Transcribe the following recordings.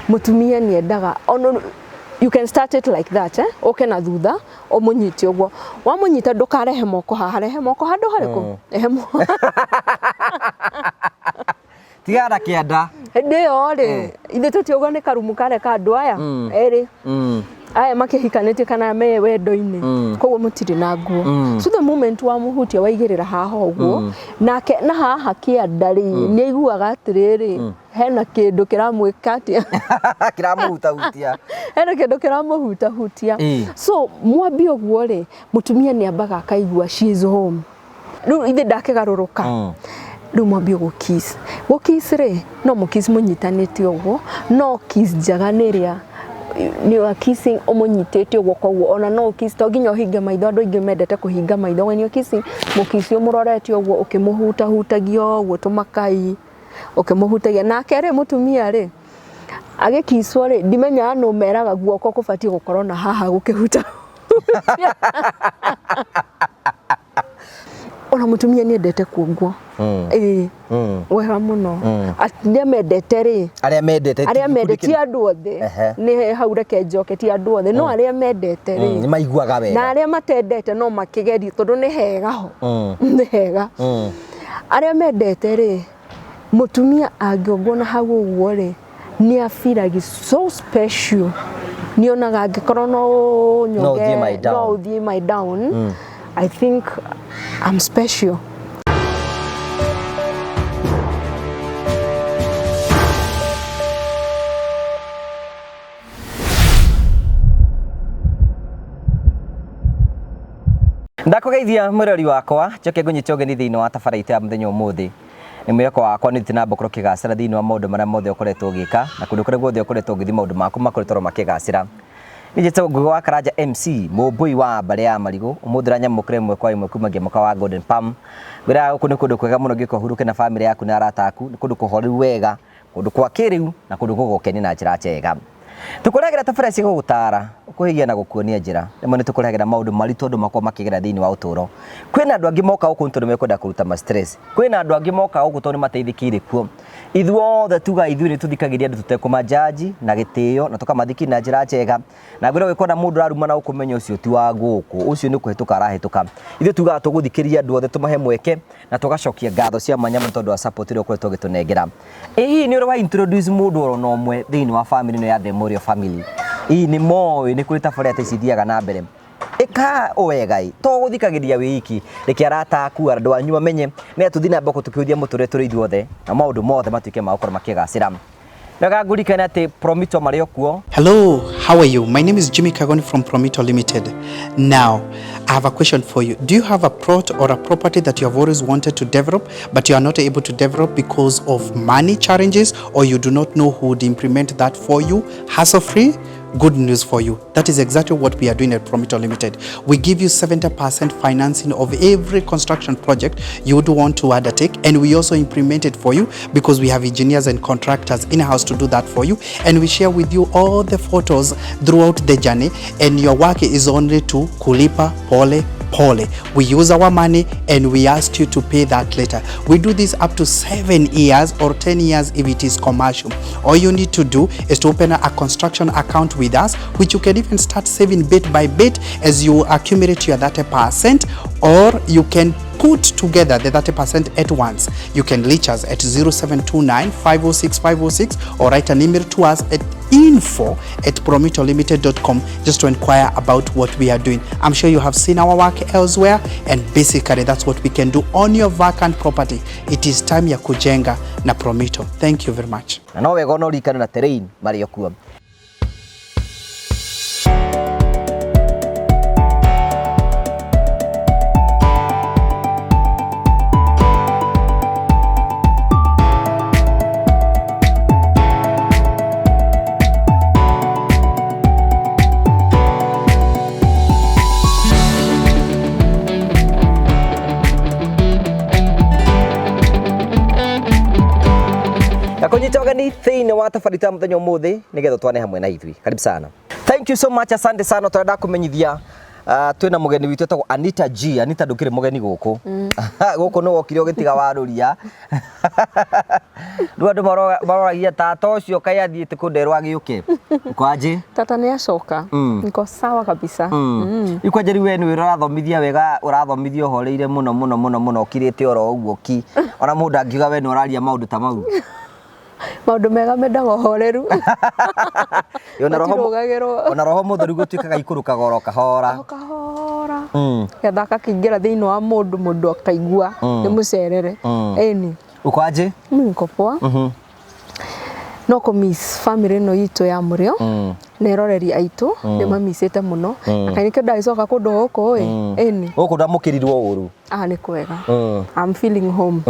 mutumia ni endaga ono you can start it like that okay na thutha o munyiti ogwo wa munyita ndukarehe moko harehe moko handu hariku tigara kianda ndio ri ithe tutiogo ni karumu kare ka andu aya eri aya makihikanite kana me wendo-ini koguo mutiri na nguo so the moment wa muhutia waigirira haha ogwo nake na haha kianda ri ni aiguaga atiriri hena kindu kiramwikatia kiramuhutahutia hena kindu kiramuhutahutia so mwambi ogwo ri mutumia ni ambaga akaigua she is home riu ithe ndakigaruruka riu mwambi gukiss ri no mukiss munyitanite ogwo no kiss njaga niria ni wa kissing omunyitete ogwo kogwo ona no kiss to nginya hinga maitho andu ingi mendete kuhinga maitho when you kissing mukisi omurorete ogwo ukimuhutagio ogwo tumakai ukimuhutagia nake ri mutumia ri agikiswo ri ndimenya no meraga guoko kubatie gukorwo na haha gukihuta ona mutumia ni endete kuongwo wega muno atia mendete ri aria mendete andu othe ni haureke njoke ti andu othe no aria mendete ri ni maiguaga wega na aria matendete no makigeria tondu ni hega ho ni hega aria mendete ri mutumia angiongwo na hau ogwo ri ni afiragi so special ni onaga angikorwo no nyoge no uthie my down I think I'm special. Ndakugeithia murori wakwa njoke ngunyite ugeni thiini wa tabaraita ya muthenya umuthi ni mweko wakwa ni tina mbokoro kigacira thiini wa maundu maria mothe ukoretwo ugika na kundu kuria guothe ukoretwo ugithi maundu maku makoretwo makigacira nijete ngugo wa Karanja MC mumbui wa mbare ya marigo umuthira nyamukire mwe kwa imwe kumagia maka wa Golden Palm wira guku ni kundu kwega muno giko huruke na family yaku na arata aku ni kundu kuhoru wega kundu kwa kiriu na kundu gugukeni na njira njega tukuragira tabara cia gutara ukuhigia na gukuonia njira rimwe ni tukuragira maundu maritu andu makwa makigera thiini wa uturo kwina andu angi moka guku ntu nimekwenda kuruta ma stress kwina andu angi moka guku tondu mateithikire kuo ithuothe tuga ithuĩ ni tuthikagiria andu tutekumajaji na gitio na tukamathiki na njira njega na ngwira wikona mundu aruma na ukumenya ucio ti wa guku ucio ni kuhituka arahituka ithuĩ tuga tuguthikiria andu othe tumahe mweke na tugacokia ngatho cia manyama tondu wa support ĩrĩa ũkoretwo ũgĩtũnengera ĩhi ni uri wa introduce mundu oro no mwe thiini wa family no ya The Morio family ĩhi ni moyo ni kuri tabarĩra tecithiaga na mbere eka owegai to guthikagiria wiki reke arata aku andu anyu mamenye ne tuthina mboko tukiuthia muture turi ithuothe na maundu mothe matuike makoro makigacira nagagurikana ati Promito Mario kuo. Hello, how are you? My name is Jimmy Kagoni from Promito Limited. Now, I have a question for you. Do you have a plot or a property that you have always wanted to develop, but you are not able to develop because of money challenges, or you do not know who would implement that for you, hassle-free? Good news for you. That is exactly what we are doing at Promito Limited. We give you 70% financing of every construction project you would want to undertake, and we also implement it for you because we have engineers and contractors in-house to do that for you, and we share with you all the photos throughout the journey, and your work is only to kulipa pole pole. We use our money and we ask you to pay that later. We do this up to 7 years or 10 years if it is commercial. All you need to do is to open a construction account with us, which you can even start saving bit by bit as you accumulate your 30%, or you can put together the 30% at once. You can reach us at 0729 506 506 or write an email to us at info@promitolimited.com just to inquire about what we are doing. I'm sure you have seen our work elsewhere, and basically that's what we can do on your vacant property. It is time ya kujenga na Promito. Thank you very much. Na no wega no rikana na terrain Mario kuo. Kunyita ugeni thiini wa tabarĩra muthenya umuthi nigetha twane hamwe na ithui. Karibu sana. Thank you so much, asante sana. Turenda kumenyithia twina mugeni witu etagwo Anita G. Anita ndukire mugeni guku guku no wokire ugitiga waruria ndu andu maroragia tata ucio kai athiite kunderwa giuke kwaje tata ni acoka niko sawa kabisa ikwaje riwe ni urathomithia wega urathomithia horeire muno ukirite oro uguo ki ona mundu angiuga we ni uraria maundu ta mau maundu mega mendaga horeru ona roho mutheru gutuikaga ikurukaga oro kahora getha kakingira thiini wa mundu akaigua ni mucerere eni ukwaje niko poa no ko miss family no itu ya murio ne roreri aitu ne mamisete muno akainike ndaicoka kundu guku eni guku ndamukirirwo uru ni kwega I'm feeling home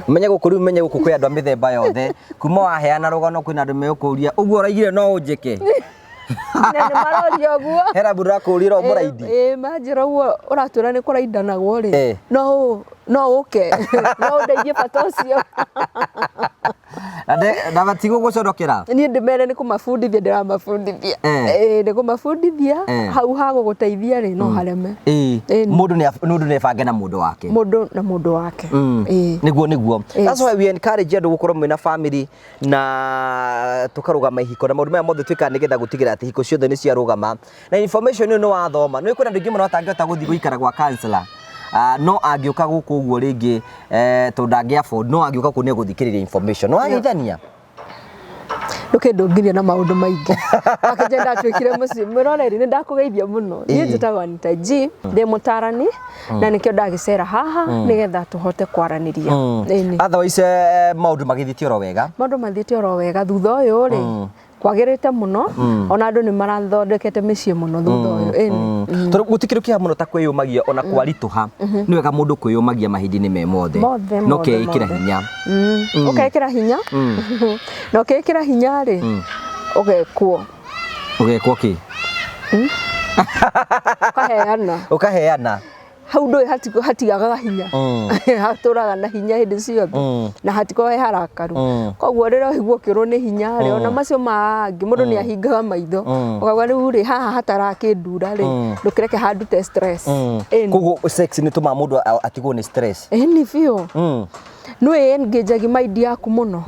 menye guku riu menye guku kwi andu mithemba yothe kuma waheana rugano kwina andu meukuria uguo uraigire no unjike nene maroria guo hera bura kurira umuraidi manjira guo uratura ni kuraidanagwo ri no uke no ndeithie bata ucio na batigo gucorokera ni ndimere ni kumafundithia ndiramafundithia ni kumafundithia hau hago guteithia ri no hareme mundu ni bange na mundu wake niguo that's why we encourage andu gukorwo mwina family na tukarugama ihiko na maundu maya mothe twika nigetha gutigira ati hiko ciothe ni cia rugama na information no wathoma no kwina andu ingi muno atangihota guthii guikara gwa counselor no angioka guku uguo ringi to ndangi afford no angioka ku ne guthikiriria information no agithania ndungiria na maundu maingi akijenda twikire muci miroreri ni ndakugeithia muno ni njitagwo Anita G ndi mutarani na nikio ndagicera haha nigetha tuhote kwaraniria otherwise maundu magithitio ro wega thutha uyu ri kwagirite muno ona andu ni marathondekete micii muno thutha uyu tondu gutikirukia muno ta kwiyumagia ona kwarituha ni wega mundu kwiyumagia mahindi-ini me mothe no keikira hinya ukekira hinya no kekira hinya ri ugekwo ki ukaheana hau ndui hatigaga hinya haturaga na hinya hindi ciothe na hatiko he harakaru koguo rero higuo kirwo ni hinya ri ona macio mangi mundu ni ahingaga maitho ukagwa riu ri haha hatarakindura ri ndukireke handute stress koguo sex ni tuma mundu atigwo ni stress ni fio no engage mind yaku muno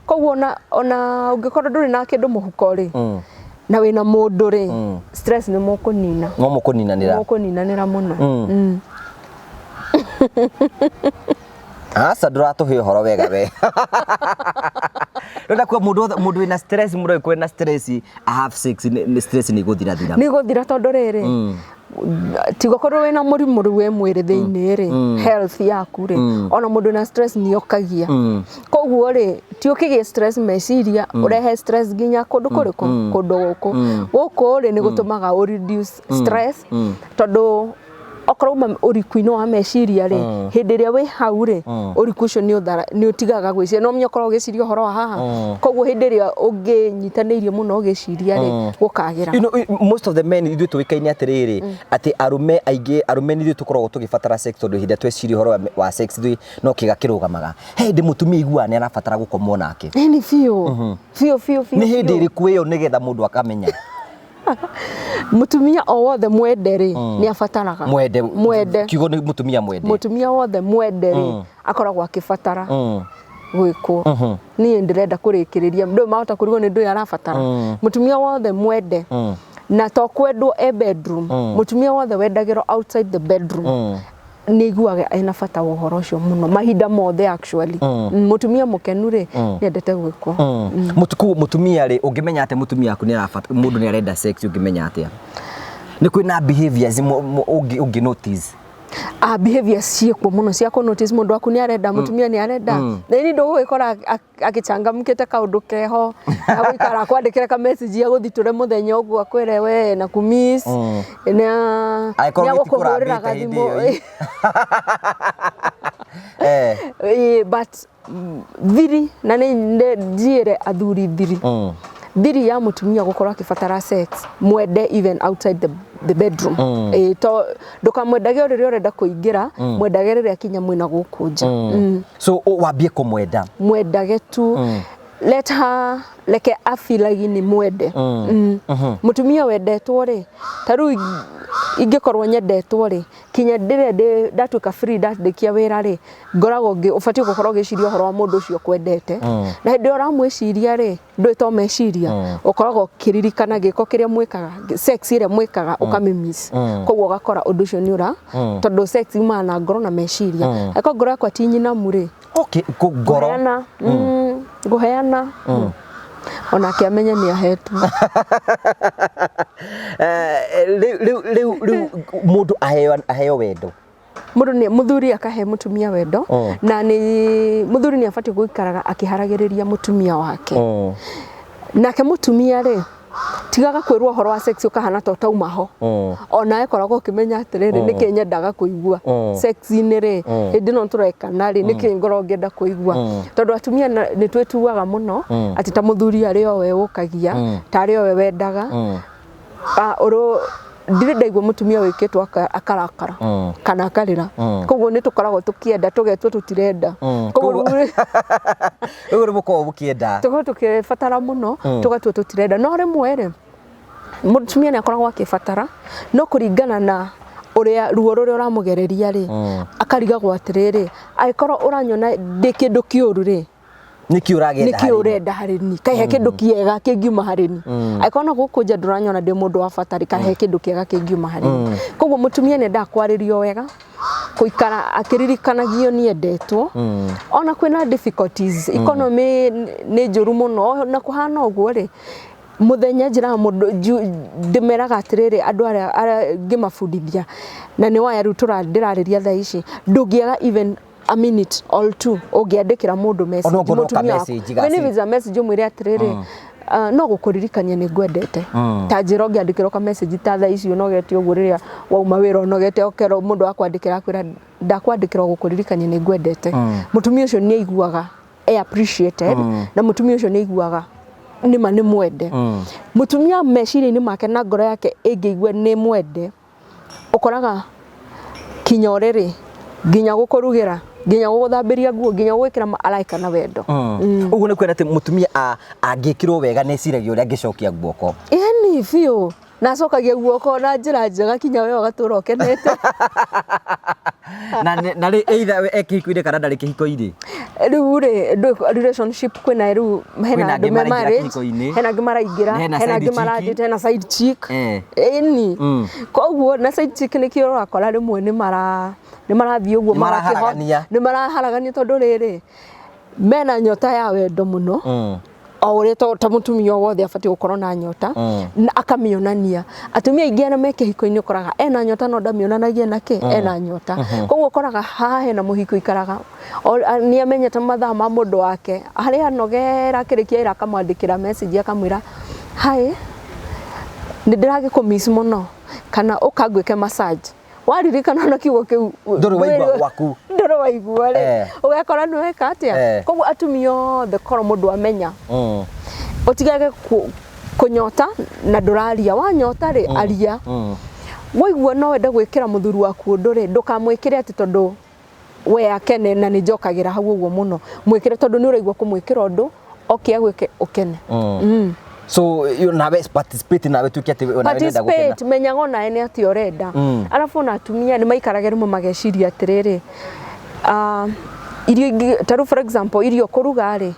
koguo ona ungikorwo nduri na kindu muhuko ri na wina mundu ri stress ni mukunina muno asa nduratuhe horo wega we ronda kwa mundu wina stress mundu kwina stress have sex ni stress ni guthira tondu riri tigo korwo wina murimu riwe mwiri thiini ri health yaku ri ona mundu na stress ni okagia koguo ri ti ukigie stress meciria urehe stress ginya kundu kuriku kundu guku ri ni gutumaga reduce stress tondu okoroma urikuino wa meciria ri hindi ria wi hau ri urikucio ni utigaga gwiciria no mnyokorwo giciria horo haha koguo hindi ria unginyitanirie muno giciria ri gukagira most of the men ithu tuikaine atiriri ati arume ni ithu tukorwo tugifatara sex tondu hindi tweciria horo wa sex ithu no kiga kirugamaga hindi mutumia igua ni arafatara gukomwo nake ni fio ni hindi iriku iyo nigetha mundu akamenya mutumia o wothe mwende ri ni afataraga mwende kigo ni mutumia wothe mwende ri akoragwo akifatara gwikwo ni ndirenda kurikiriria ndu mahota kurigwo ni ndu arafatara mutumia wothe mwende na to kwendwo bedroom mutumia wothe wendagiro outside the bedroom niguaga ena fata uhoro ucio muno mahinda mothe actually mutumia mukenu ri niendete gwikwo mutumia ri ungimenya ate mutumia aku ni arafata mundu ni arenda sex ungimenya atia ni kwina behaviors ungi notice behaviors ciekwo muno cia ku notice mundu aku ni arenda mutumia ni arenda na ni ndu gwikora akichangamkite kaundu keho agwikara kwandikira ka message ya guthiture muthenya uguo akwire we na kumiss na gukuhurira gathimo but thiri na ni njire athuri thiri thiri ya mutumia gukorwo akifatara sex mwende even outside the bedroom to ndukamwendage riria urenda kuingira mwendage riria kinya mwina gukunja so wambie kumwendage tu let her like afilagi ni mwende mutumia wendetwo ri taru ingĩkorwo nyendetwo rĩ kinya ndĩre ndatuĩka free ndandekia wĩra rĩ ngoragwo ũbatie gũkorwo gĩciria ũhoro wa mũndũ ũcio kwendete na hĩndĩ ũramwĩciria rĩ ndwĩto meciria ũkoragwo kĩririkana gĩko kĩrĩa mwĩkaga sex ĩrĩa mwĩkaga ũkamimiss koguo ũgakora ũndũ ũcio nĩ ũra tondũ sex imana na ngoro na meciria eko ngoro yakwa ti nyinamu rĩ okay ngoro ngũheana ona kiamenya nĩ ahetwo rĩu mũndũ aheo wendo mũndũ nĩ muthuri akahe mutumia wendo na nĩ muthuri nĩ abatie gũikaraga akĩharagĩrĩria mutumia wake nake mutumia rĩ tigaga kwĩrwo ũhoro wa sex ukahana to tauma ho ona ekoragwo ukimenya atĩrĩrĩ nĩkĩ nyendaga kũigua sex-inĩ rĩ hĩndĩ no tũrekana rĩ nĩkĩ ngoro ngenda kũigua tondũ atumia nĩ twĩtuaga mũno atĩ ta muthuri arĩ o we ũkagia ta arĩ o we wendaga ndirĩ ndaigua mutumia wĩkĩtwo akarakara kana akarĩra koguo nĩ tũkoragwo tũkĩenda tũgetwo tũtirenda koguo rĩu mũkoragwo mũkĩenda tũkoragwo tũkĩbatara mũno tũgatwo tũtirenda no rĩmwe rĩ mutumia nĩ akoragwo akĩbatara no kũringana na ũrĩa ruo rũrĩa ũramũgereria rĩ akarigagwo atĩrĩrĩ angĩkorwo ũranyona ndĩ kĩndũ kĩũru rĩ nĩkĩ ũrenda harĩ ni kahe kĩndũ kĩega kĩngiuma harĩ ni angĩkorwo na gũkũ nja ndũranyona ndĩ mũndũ wa batari kahe kĩndũ kĩega kĩngiuma harĩ ni koguo mutumia nĩ ndakwarĩrio wega kũikara akĩririkanagio nĩ endetwo ona kwĩna difficulties economy nĩ njũru mũno na kũhana ũguo rĩ muthenya njira mũndũ ndĩmeraga atĩrĩrĩ andũ arĩa ngĩmabundithia na nĩ waya rĩu ndĩrarĩria thaa ici ndũngĩaga even a minute or two ũngĩandĩkĩra mũndũ message mutumia wĩna message ũmwĩre atĩrĩrĩ no gũkũririkania nĩ ngwendete ta njĩra ũngĩandĩkĩrwo ka message ta thaa icio nogete ũguo rĩrĩa wauma wĩra ũnogete okero mũndũ akwandĩkĩra akwĩra ndakwandĩkĩrwo gũkũririkania nĩ ngwendete mutumia ũcio nĩ aiguaga appreciated na mutumia ũcio nĩ aiguaga nĩma nĩ mwende mutumia meciria-inĩ make na ngoro yake ĩngĩigua nĩ mwende ũkoraga kinya ũrĩrĩ nginya gũkũrugĩra nginya gũthambĩria nguo nginya gwĩkĩra araika na wendo ũguo nĩ kwenda atĩ mutumia angĩkĩrwo wega nĩ ciragia ũrĩa angĩcokia guoko ĩni biũ na acokagia guoko na njĩra njega kinya we ũgatũra ũkenete na rĩ either ekĩhiko-inĩ kana ndarĩ kĩhiko-inĩ rĩu rĩ relationship kwĩna rĩu hena andũ me marriage hena angĩ maraingĩra hena angĩ marathiĩ hena side chick ĩni koguo na side chick nĩkĩo ũrakora rĩmwe nĩ marathiĩ ũguo nĩ maraharagania tondũ rĩrĩ mena nyota ya wendo mũno o ũrĩa ta mutumia wothe abatie gũkorwo na nyota na akamĩonania atumia aingĩ arĩa me kĩhiko-inĩ ũkoraga ena nyota no ndamĩonanagia nakĩ ena nyota koguo ũkoraga haha hena mũhiko ikaraga nĩ amenyete mathaa ma mũndũ wake harĩa anogera akĩrĩkia wĩra akamwandĩkĩra message akamwĩra hi nĩ ndĩragĩkũmiss mũno kana ũkangwĩke massage waririkana na kiugo kĩu ndũrĩ waigua waku ndũrĩ waigua rĩ ũgakora nĩ weka atĩa koguo atumia othe korwo mũndũ amenya ũtigage kũnyota na ndũraria wanyota rĩ aria waigua no wende gwĩkĩra mũthuri waku ũndũ rĩ ndũkamwĩkĩre atĩ tondũ we akene na nĩ njokagĩra hau ũguo mũno mwĩkĩre tondũ nĩ ũraigua kũmwĩkĩra ũndũ oke agwĩke ũkene so you nawe participate nawe tuki ati nawe nenda gukena menyaga ona ene ati orenda alafu na atumia ni maikarage rimo mageciria atiriri irio taru for example irio kuruga ri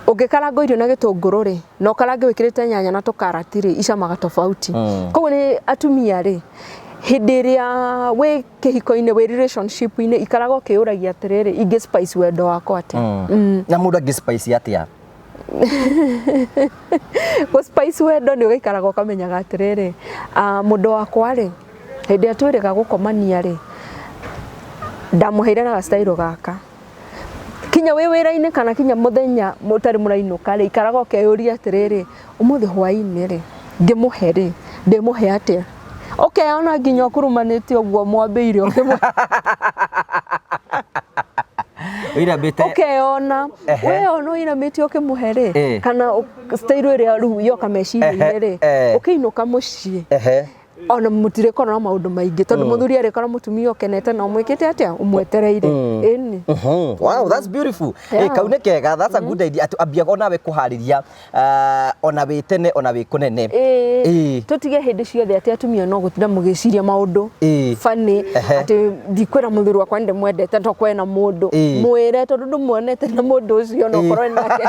ũngĩkaranga irio na gĩtũngũrũ rĩ no karange wĩkĩrĩte nyanya na tũkarati rĩ icamaga tofauti koguo nĩ atumia rĩ hĩndĩ ĩrĩa wĩ kĩhiko-inĩ wĩ relationship-inĩ ikaraga ũkĩũragia atĩrĩrĩ ingĩ spice wendo wakwa atĩa na mũndũ angĩ spice atĩa go spice wendo nĩ ũgaikaraga ũkamenyaga atĩrĩrĩ mũndũ wakwa rĩ hĩndĩ atwĩrĩga gũkomania rĩ ndamũheire na style gaka kinya wĩ wĩra-inĩ kana kinya mũthenya mũtarĩ mũrainũka rĩ ikaraga ũkeyũria atĩrĩrĩ ũmũthĩ hwaĩ-inĩ rĩ ngĩmũhe rĩ ndĩmũhe atĩa ona nginya ũkurumanĩte ũguo mwambĩire ona we ona ũinamĩte ũkĩmũhe rĩ kana style ĩrĩa rĩu yoka meciria-inĩ rĩ ũkĩinũka mũciĩ ona mũtire korwo na maũndũ maingĩ tondũ mũthuri arĩkorwo mũtumia ũkenete na ũmwĩkĩte atĩa ũmwetereire ĩni wow that's beautiful kau nĩ kega that's a good idea atu ambiaga onawe kũharĩria ona wĩ tene ona wĩ kũnene tutige hindi ciothe ati atumia no gutira mugiciria maundu fani ati ndikwira muthuri wakwa nde mwendete to kwena mundu mwire tondu ndumuonete na mundu ucio no korwo nake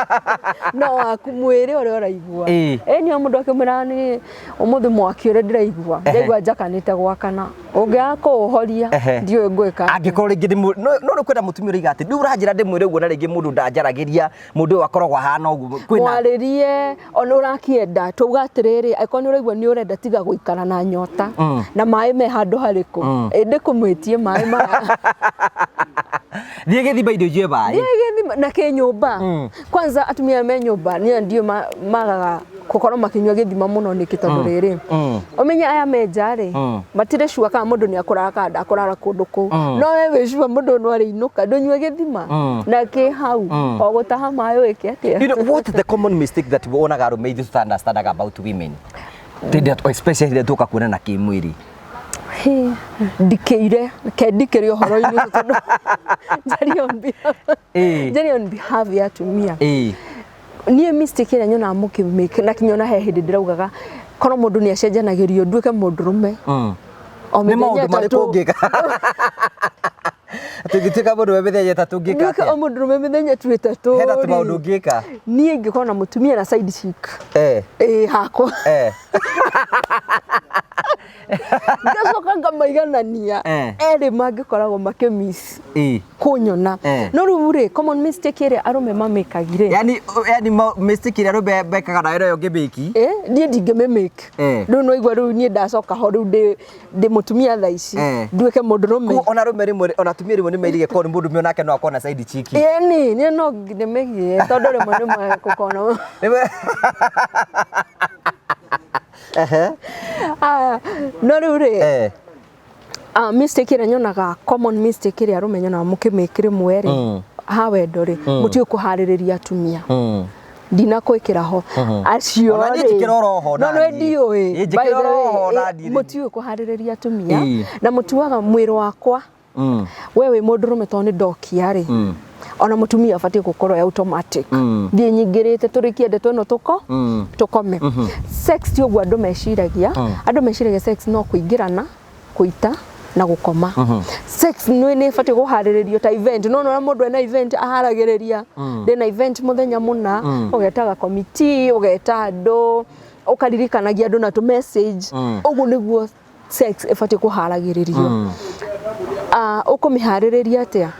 no akumwire ore oraigua ni mundu akimwira ni umuthi mwaki ore ndiraigua ndaigua njakanite gwakana ungiako uhoria ndio ngwika angikorwo ringi no kwenda mutumia uriga ati ndu uranjira ndimwire uguo na ringi mundu ndanjaragiria mundu akoragwo hana uguo kwina mwaririe ona urakienda tuga atiriri aikoni uraigua ni urenda tiga guikara na nyota na mai me handu hariku indi kumwitie mai ma thiĩ gĩthima indo ijue bai thiĩ gĩthima na kĩnyũmba kwanza atumia me nyũmba ni ndio magaga gukorwo makinywa gĩthima muno niki tondu riri umenya aya menjari matire shua ka mundu ni akoraka ndakorara kundu ku no wewe shua mundu no ari inuka ndonywe gĩthima na ki hau o gutaha mayo wiki atia. You know what the common mistake that we onaga arume ithu understand about women especially tuka kuona na kimwiri ndikeire kendikire uhoro-ini tondu jari on behalf ya atumia nie mistake ĩrĩa nyona mukimake na kinyona he hindi ndiraugaga kono mundu ni acenjanagirio nduike mundurume ni maundu marĩkũ ngĩka tũngĩtuĩka mũndũ mĩthenya ĩtatũ ngĩka atĩa o mundurume mĩthenya tu ĩtatũ hena tũmaũndũ ngĩka niĩ ingĩkorwo na mutumia na side chick hakwa ngacoka ngamaiganania erĩ mangĩkoragwo makĩmiss kunyona no rĩu rĩ common mistake ĩrĩa arume mamĩkagire yani mistake ĩrĩa arume mekaga nayo ĩyo ngĩmĩki niĩ ndingĩmĩmake rĩu no igua rĩu niĩ ndacoka ho rĩu ndĩ mutumia thaa ici nduĩke mũndũrũme ona arume rĩmwe ona atumia rĩmwe nĩmerige korwo nĩ mũndũ ũmwe onake no akorwo na side chick niĩ no ndĩmĩgie tondũ rĩmwe nĩmwe gũkorwo no rĩu rĩ mistake ĩrĩa nyonaga common mistake ĩrĩa arume nyonaga mũkĩmĩkĩre mwerĩ ha wendo rĩ mũtiĩ kũharĩrĩria atumia ndina kwĩkĩra ho acio ona niĩ njĩkĩra oro ho no ndiũĩ mũtiĩ kũharĩrĩria atumia na mũtuaga mwĩrĩ wakwa we wĩ mũndũrũme tondũ nĩ ndokia rĩ ona mutumia abatie gukorwo automatic ndie nyingirite turikiende tweno tukome sex ti ogwa andu meciragia sex no kuingirana kuita na gukoma sex ni ibatie guhariririo ta event no mundu ena event aharagiriria ndina event muthenya muna ugetaga committee ugeta andu ukaririkanagia andu na tu message ugu niguo sex ibatie kuharagiririo ukumihaririria atia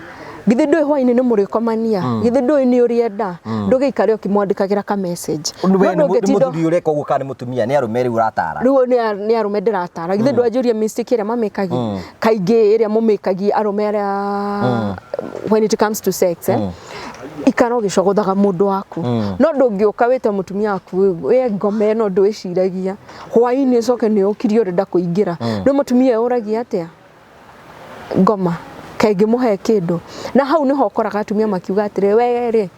githe ndoi hwaini ni murikomania githe ndoi ni urienda ndugeikare ukimwandikagira ka message no muthuri ureka uguo kana mutumia ni arume ri uratara riu ni arume ndiratara githe ndwanjuria mistake ĩrĩa mamekagi kaingĩ ĩrĩa mumekagi arume when it comes to sex ikara ugicogothaga mundu waku no ndungiuka wite mutumia waku we ngome no ndwiciragia hwaini coke ni ukirio urenda kuingira no mutumia uragia atia ngoma kaingĩ muhe kindu na hau niho koraga atumia makiuga atire we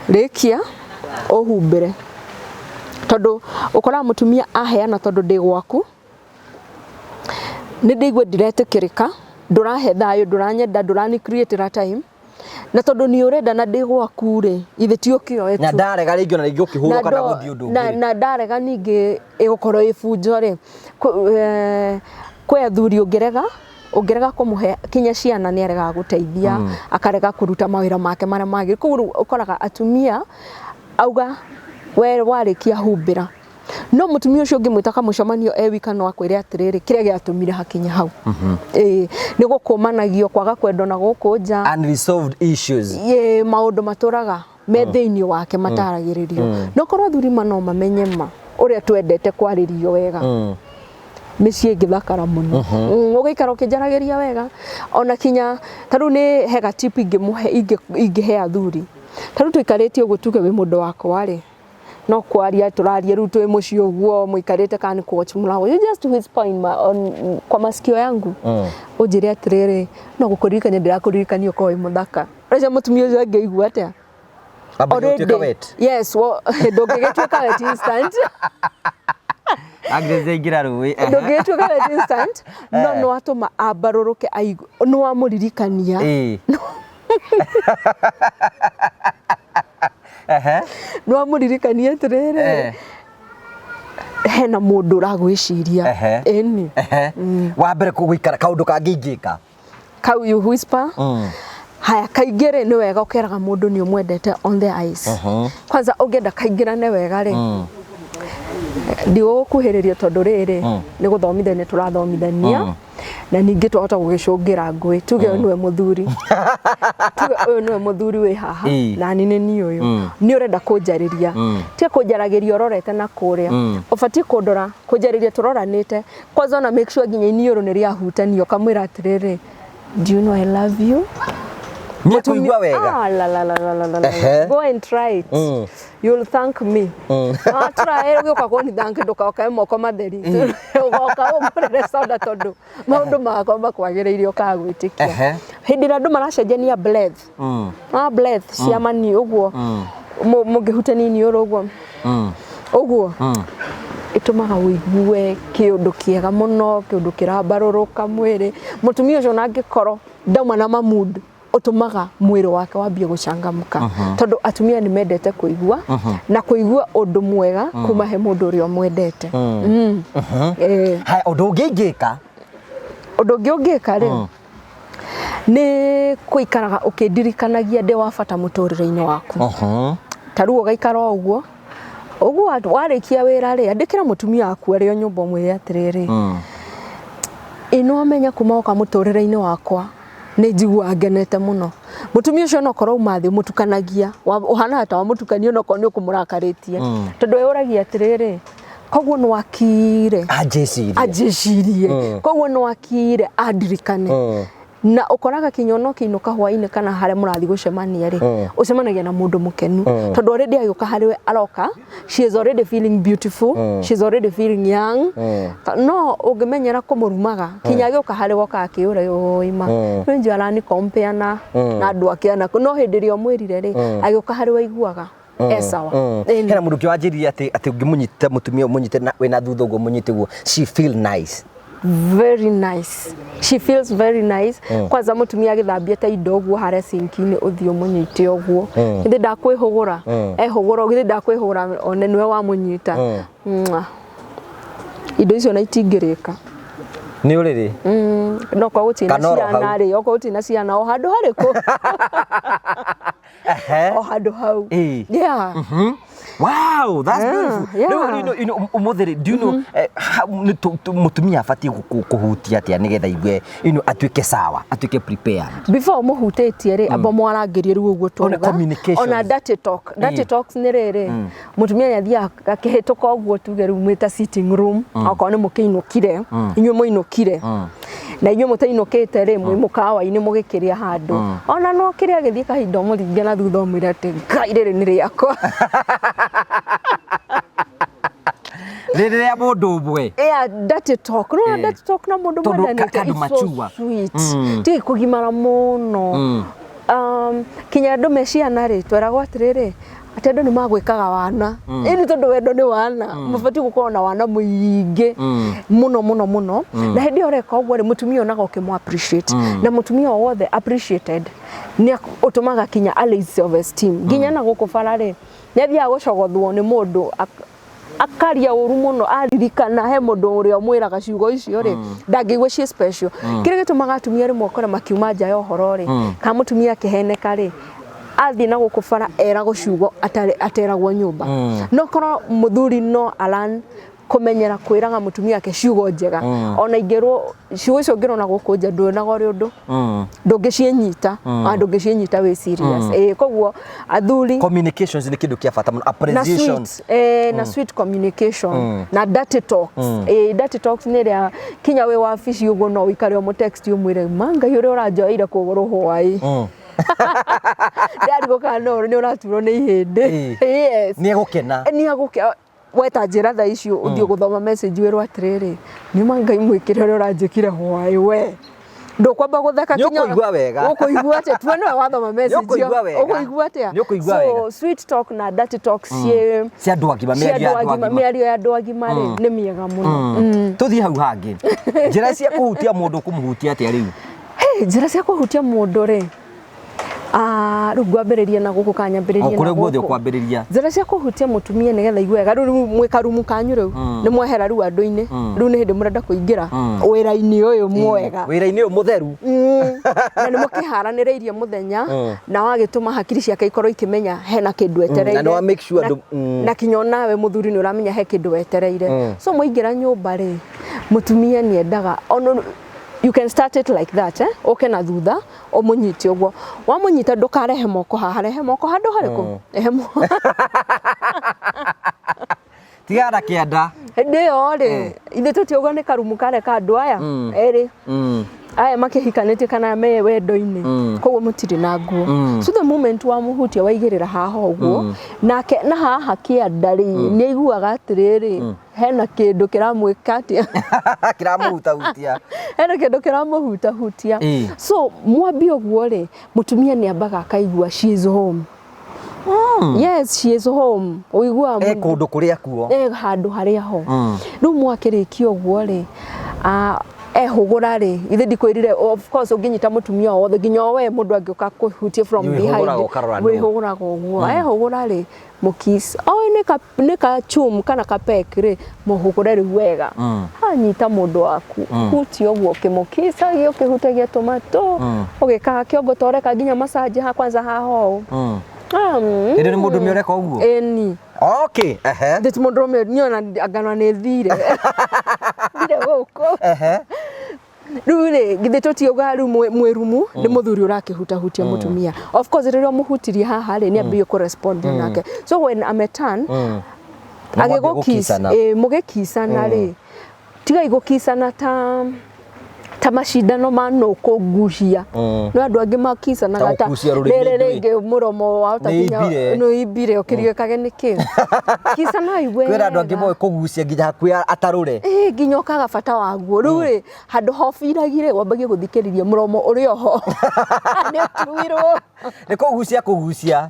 rekia uhumbire tondu ukora mutumia aheana tondu ndi gwaku ni ndigwe ndiretikirika ndurahe thayo nduranyenda ndurani create ra time na tondu ni urenda na ndi gwaku ri ithe ti ukioetu na ndarega ringi ona ringi ukihuru kana guthi undu na ndarega ningi igukorwo ifunjo ri kwe athuri ungerega kumuhe kinya ciana ni arega guteithia akarega kuruta mawira make mara magi kugu ukoraga atumia auga we warikia humbira no mutumia ucio ngimwita kamucomanio wika no akwire atiriri kiria giatumire hakinya hau ni gukumanagio kwaga kwendo na gukunja unresolved issues maundu maturaga me thiini wake mataragiririo no korwo athuri no mamenye uria twendete kwaririo wega mĩciĩ ngĩthakara mũno ũgĩikara ũkĩnjarageria wega ona kinya taru ni hega tip ingĩhe athuri taru tũikarĩtie ũguo tuge wĩ mũndũ wakwa rĩ no kwaria tũraria rĩu twĩ mũciĩ ũguo mũikarĩte kana nĩ kuwatch mlango you just whisper kwa masikio yangu ũnjĩre atĩrĩrĩ no gũkũririkania ndĩrakũririkania ũkorwo wĩ mũthaka rĩrĩa mũtumia ũcio angĩigua atĩa yes ndũngĩgĩtuĩka wet instant Ageze ngira ruwi ndũngĩtuĩka wet instant no atũma ambarũrũke aigu no amuririkania no amuririkania atĩrĩrĩ hena mundu uragwiciria eni wa mbere kugwikara kaundu kangingika kau you whisper haya kaingire ni wega ukeraga mundu ni umwendete on the eyes kwanza ungenda kaingira ne wega ri ndio kuhiriria tondu riri ni guthomithania turathomithania na ningi twahota gugicungira ngui tuge niwe muthuri tuge uyu niwe muthuri wi haha na ni ni uyu ni urenda kunjariria tie kunjaragiria urorete na kuria ubati kundora kunjariria turoranite kwanza na make sure nginya iniuru ni riahutanio kamwira atiriri do you know I love you Kuigua wega. Go and try it. You'll thank me. Try it uko kwa ni thank ndoka ka moko matheri. Ugoka umurere soda tondu maundu mako makwagiriire ukagwitikia. Hindi na ndu maracenjania breath. Breath ciamani uguo. Mungihutani ni uguo. Uguo. Itumaga wigue kiundu kiega muno kiundu kirambaruruka mwiri mutumia ucio nangikoro ndauma na mamood utumaga mwiri wake wambie gucangamuka tondu atumia ni mendete kuigua na kuigua undu mwega kuma he mundu uri omwendete hai undu ungingika ri ni kuikaraga ukidirikanagia ndi wa bata muturire-ini waku taru ugaikara uguo warikia wira ri andikira mutumia waku ari o nyumba mwire atiriri ino amenya kuma oka muturire-ini wakwa ni njigua ngenete muno mutumia ucio no korwo umathi mutukanagia uhana hata wa mutukanio no korwo ni kumurakarĩtie tondu eyuragia atiriri koguo no akire ajecirie koguo no akire adirikane na ukoraga kinyono kiinuka hwaini kana hare murathi gucemania ri ucemanagia na mundu mukenu tondu already agiuka hariwe aroka she is already feeling beautiful she is already feeling young no ungimenyera kumurumaga kinya agiuka hariwe ka akiura yoima nji arani compare na andu akiana no hindi rio mwirire ri agiuka hariwe iguaga esawa hena mundu kiwanjiriria ati ungimunyite mutumia umunyite wena thutha uguo munyite guo she feel nice very nice she feels very nice kwanza mutumia agithambia ta indo guo hare sinkini uthio munyite oguo ndi ndakwihugura ehugura githĩ ndakwihura one niwe wa munyita indo icio na itingirika ni uriri no kwa gutina ciana ri oko gutina ciana o handu hariku o handu hau yeah wow, that's beautiful. You know, umuthiri, do you know, mutumia afati kuhutia atia nigetha igue, atuike sawa, atuike prepared. Before muhutetie ri abo mwarangĩrie riu uguo tuga. Ona dirty talk. Dirty talks ni riri. Mutumia nyathia akihituka uguo tuge riu mwita sitting room, akao ni mukiinukire, inyuĩ muinukire. Na inyuĩ mutainukite ri mukawa-ini mugikiria handu. Ona no kiria githii kahinda muringe na thutha mwira ati ngai riri ni riakwa. Riri ya mundu bwe dirty talk no dirty talk na mundu mwendani kandu machua sweet ti kugimara muno kinya andu meciana ri tweragwo atiriri ati andu ni magwikaga wana ini tondu wendo ni wana mubati gukorwo na wana muingi muno na hindi oreka uguo ri mutumia onaga ukimu appreciate na mutumia wothe appreciated ni utumaga kinya a self esteem ginya na gukubara ri nyathia gucogothwo ni mundu akaria uru muno aririkana he mundu uri omwiraga ciugo icio ri ndangigwe ci special kire gitumaga atumia ri mwokora makiuma nja ya uhoro ri ka mutumia kiheneka ri athi na gukubara era guciugo ateragwo nyumba no korwo muthuri no alan kumenyera kwiraga mutumia ke ciugo njega ona ingirwo ciugo icio ngirona guku nja nduonaga uri undu ndungicinyita ndungicinyita we serious koguo athuri communications ni kindu kia bata muno appreciation na sweet communication na dirty talks dirty talks ni ria kinya we wabici uguo no wikare o mu text umwire manga yure uranjoire kuguru hwai ndari gukana ni uraturwo ni ihindi yes ni agukena weta njira tha icio uthio guthoma message wirwo atiriri ni mangai mwikire uri uranjikire hwai we ndukwamba gutheka kinya ukuigua wega ukuigua atia tuone wathoma message ukuigua atia so sweet talk na dirty talk cia andu agima miario ya andu agima ri ni miega muno tuthi hau hangi njira cia kuhutia mundu kumuhutia atia riu njira cia kuhutia mundu ri Rĩu ngwambĩrĩria na gũkũ kanyambĩrĩria na kũrĩa guothe ũkwambĩrĩria njĩra cia kũhutia mũtumia nĩgetha igue wega rĩu mwĩ karumu kanyu rĩu nĩ mwehera rĩu andũ-inĩ rĩu nĩ hĩndĩ mũrenda kũingĩra wĩra-inĩ ũyũ mwega wĩra-inĩ ũyũ mũtheru na nĩ mũkĩharanĩrĩirie mũthenya na wagĩtũma hakiri ciake ikorwo ikĩmenya hena kĩndũ etereire na no make sure na kinya nawe mũthuri nĩ ũramenya he kĩndũ wetereire so mwaingĩra nyũmba rĩ mũtumia nĩ endaga you can start it like that okay na thutha umunyite uguo wamunyita ndukarehe moko haha rehe moko handu hariku tigara kianda ndio ri ithe tutiuga ni karumu kare ka andu aya eri aya makihikanĩtie kana me wendo-inĩ koguo mũtirĩ na nguo so the moment wa mũhutia waigĩrĩra haha ũguo nake na haha kĩanda rĩ nĩ aiguaga atĩrĩrĩ hena kĩndũ kĩramwĩka atĩa kĩramũhutahutia hena kĩndũ kĩramũhutahutia so mwambi ũguo rĩ mũtumia nĩ ambaga akaigua she is home yes she is home uigua kũndũ kũrĩa kuo handũ harĩa ho rĩu mwakĩrĩkia ũguo rĩ ehũgũra rĩ ithe ndikwĩrire of course ũngĩnyita mũtumia wothe nginya we mũndũ angĩũka kũhutia from behind wĩhũgũraga ũguo ehũgũra rĩ mũkiss nĩ ka chum kana ka pek rĩ mũhũgũre rĩu wega anyita mũndũ waku hutia ũguo ũkĩmũkisagia ũkĩhutagia tomato ũgĩkaga kĩongo toreka nginya massage ha kwanza haha ũũ ĩndĩ nĩ mũndũ mĩoreka ũguo ĩni okay ndĩti mũndũ mĩona angana nĩ thire thire gũkũ rĩu rĩ githĩ tũtiuga rĩu mwĩrumu nĩ mũthuri ũrakĩhutahutia mũtumia of course rĩrĩa mũhutirie haha rĩ nĩ ambie kũ respond nake so when ameturn agĩgũkiss mũgĩkissana rĩ tiga igũkissana ta macindano ma no kũgucia no andũ angĩ makissanaga ta rĩngĩ mũromo wao ta no ibire ũkĩrigĩkage nĩkĩ kissana iwe kwĩra andũ angĩ moe kũgucia nginya hakuhĩ atarũre nginya ũkaga bata waguo rĩu rĩ handũ hobiragire wambagie gũthikĩrĩria mũromo ũrĩ oho nĩ tuirwo nĩ kũgucia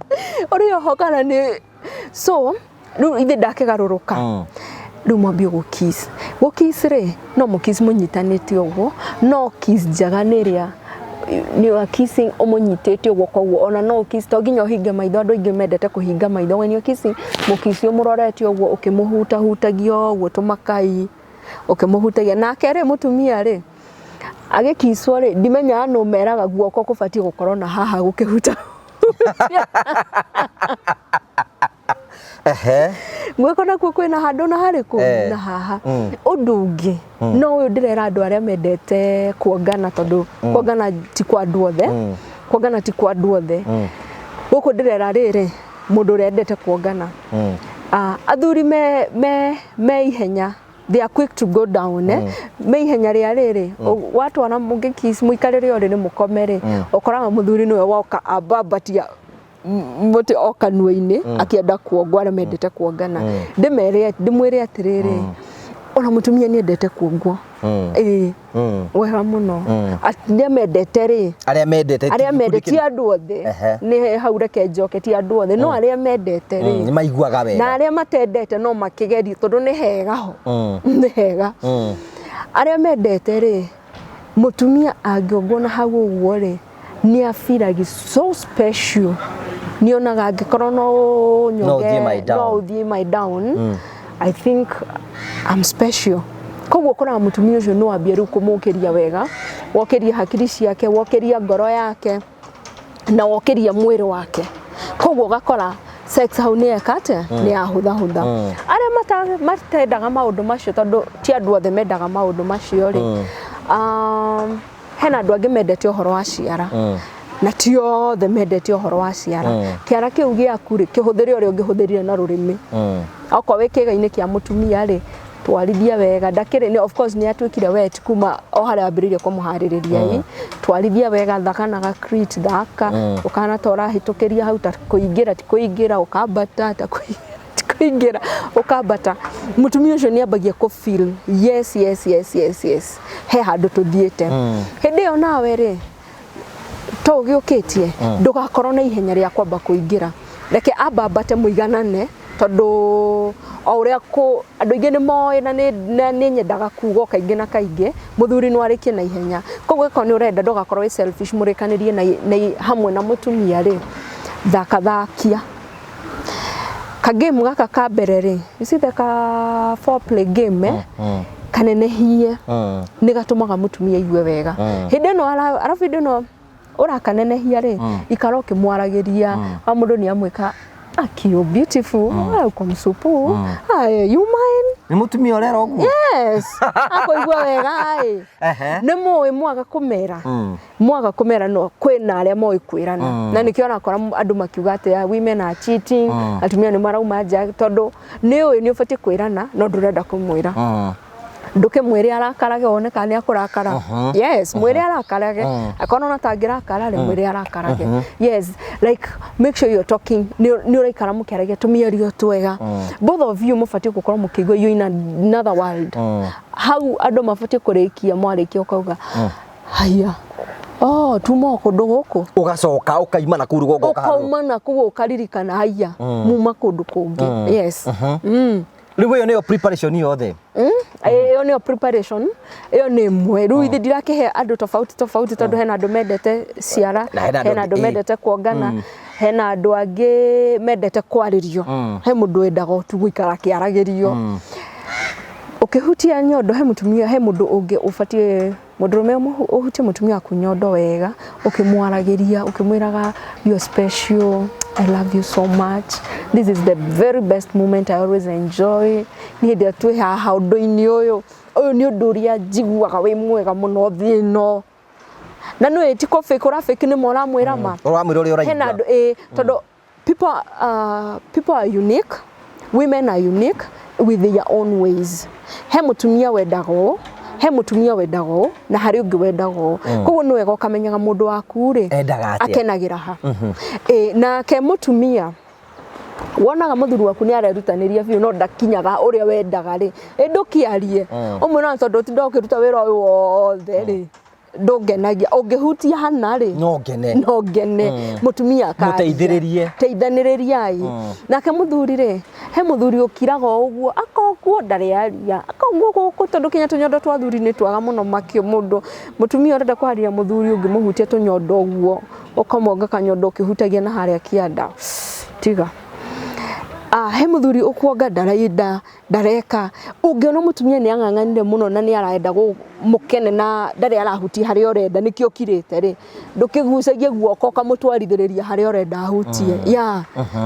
ũrĩ oho kana nĩ so rĩu ithe ndakĩgarũrũka rĩu mwambie gũkiss rĩ no mũkiss mũnyitanĩte ũguo no kiss njaga nĩrĩa nĩ kissing ũmũnyitĩte ũguo koguo ona no kiss to nginya ũhinge maitho andũ aingĩ mendete kũhinga maitho when you kissing mũkiss ũmũrorete ũguo ũkĩmũhutahutagia ũguo tũmakai ũkĩmũhutagia nake rĩ mũtumia rĩ agĩkisswo rĩ ndimenyaga no meraga guoko kũbatie gũkorwo na haha gũkĩhuta mwĩko nakuo kwĩna handũ na harĩkũ na haha ũndũ ũngĩ no ũyũ ndĩrera andũ arĩa mendete kuongana tondũ kuongana ti kwa andũ othe gũkũ ndĩrera rĩrĩ mũndũ ũrĩa endete kuongana athuri me ihenya they are quick to go down me ihenya rĩa rĩrĩ watwara mũngĩkiss mũikarĩre ũrĩ nĩ mũkomere ũkoraga mũthuri nĩwe woka ambabatia mũtĩ o kanua-inĩ akĩenda kuongwo arĩa mendete kuongana ndĩmwĩre atĩrĩrĩ ona mũtumia nĩ endete kuongwo wega mũno arĩa mendete rĩ arĩa mendete andũ othe nĩ hau reke njoke ti andũ othe no arĩa mendete rĩ nĩ maiguaga wega na arĩa matendete no makĩgerie tondũ nĩ hega ho nĩ hega arĩa mendete rĩ mũtumia angĩongwo na hau ũguo rĩ nĩ afiragi so special nionaga angĩkorwo no nyonge no ũthiĩ my down I think I'm special koguo kũra mũtumia ũcio no ambie rĩu kũmũkĩria wega wokĩria hakiri ciake wokĩria ngoro yake na wokĩria mwĩrĩ wake koguo gakora sex hau nĩ ekate nĩ ahũthahũtha arĩa matedaga maũndũ macio tondũ ti andũ othe mendaga maũndũ macio rĩ hena andũ angĩ mendete ũhoro wa ciara na ti othe mendete ũhoro wa ciara kĩara kĩu gĩaku rĩ kĩhũthĩre ũrĩa ũngĩhũthĩrire na rũrĩmĩ okorwo wĩ kĩga-inĩ kĩa mũtumia rĩ twarithia wega ndakĩrĩ of course nĩ atuĩkire wet kuma o harĩa ambĩrĩirie kũmũharĩrĩria twarithia wega thaka na gakrit thaka ũkanatwara hĩtũkĩria hau ta kũingĩra ti kũingĩra ũkambata ta kũingĩra ũkambata mũtumia ũcio nĩ ambagia kũ feel yes he handũ tũthiĩte hĩndĩ ĩyo nawe rĩ to ũgĩũkĩtie ndũgakorwo na ihenya rĩa kwamba kũingĩra reke ambambate mũiganane tondu o uria ko andu ingi ni moe na ni nyendaga kugo kaingi na kaingi muthuri no arikie na ihenya koguo ko ni urenda ndogakorwo selfish murikanirie na hamwe na mutumia ri thakathakia ka game gaka ka mbere ri icithe ka foreplay game kanenehie ni gatumaga mutumia igue wega hindi no arafu hindi no urakanenehia ri ikara ukimwaragiria wa mundu ni amwika you beautiful welcome supu you mine ni mutumia urera oguo yes akoigua wega ni moe mwaga kumera no kwina aria moe kwirana na nikio nakora andu makiuga ati women are cheating atumia ni marauma nja tondu ni ufatie kwirana no ndurenda kumwira nduke mwiri arakarage one kana akurakara yes mwiri arakarage akona na tangira akarare mwiri arakarage yes like make sure you're talking ni uraikara mukiarage tumierio twega both of you mufatie gukorwo mukigwa you in another world how andu mafatie kurikia mwarikia ukauga haya tumo kundu guku ugacoka ukaima na kuru gogo ukauma na kugo ukaririkana haya muma kundu kungi yes riu yo niyo preparation yothe iyo niyo preparation iyo ni mwe riu ithi ndirakihe andu tofauti tondu hena andu mendete ciara hena andu mendete kuongana hena andu angi mendete kwaririo he mundu wendaga tu guikara kiaragirio ukihutia nyondo he mutumia he mundu ungi ufatie mundurume uhutie mutumia ku nyondo wega ukimwaragiria ukimwiraga you special I love you so much. This is the very best moment I always enjoy. Ni ndia twi haha undu-ini uyu ni undu uria njiguaga wi mwega muno thino na no etiko fake ora fake ni mora mwira ma uramwira uria uraigua hena andu tondu people are unique, women are unique with their own ways. He mutumia wendago na hari ungi wendago koguo no wega ukamenyaga mundu waku ri akenagira ha na ke mutumia wonaga muthuri waku ni arerutaniria biu no ndakinyaga uria wendaga ri ndukiarie umwe no tondu ti ndokiruta wira uyu wothe ri ndungenagia ungihutia hana ri no ngene mutumia akaria muteithanirie nake muthuri ri he muthuri ukiraga uguo akoguo ndari aria akoguo guku tondu kinya tunyondo twa thuri ni twaga muno makio mundu mutumia urenda kwaria muthuri ungi muhutie tunyondo uguo ukamonga kanyondo ukihutagia na haria kianda tiga he muthuri ukuonga ndareka ungiona mutumia ni ang'ang'anire muno na ni araenda mukene na ndari arahuti hari orenda nikio kirite ri ndukigucagie guoko kamutwarithiriria hari orenda ahutie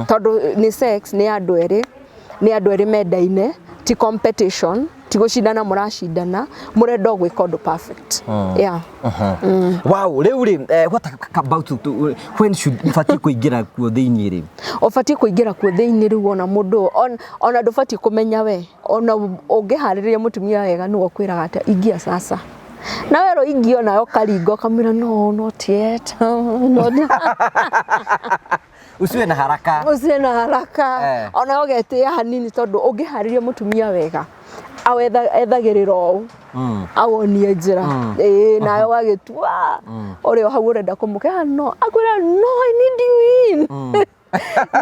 tondu ni sex ni andu eri mendaine ti competition ti gucindana muracindana murenda gwika undu perfect wow riu ri what about when should ufati kuingira kuo thiini ri ufati kuingira kuo thiini ri wona mundu ona ndufati kumenya we ona ungihariria mutumia wega nugo kwiraga ata ingia sasa na wero ingio nayo karingo kamira no not yet usiwe na haraka ona ogetia hanini tondu ungihariria mutumia wega awethagirira u awonie njira nayo wagitua urio hau urenda kumuke no akwira no I need you in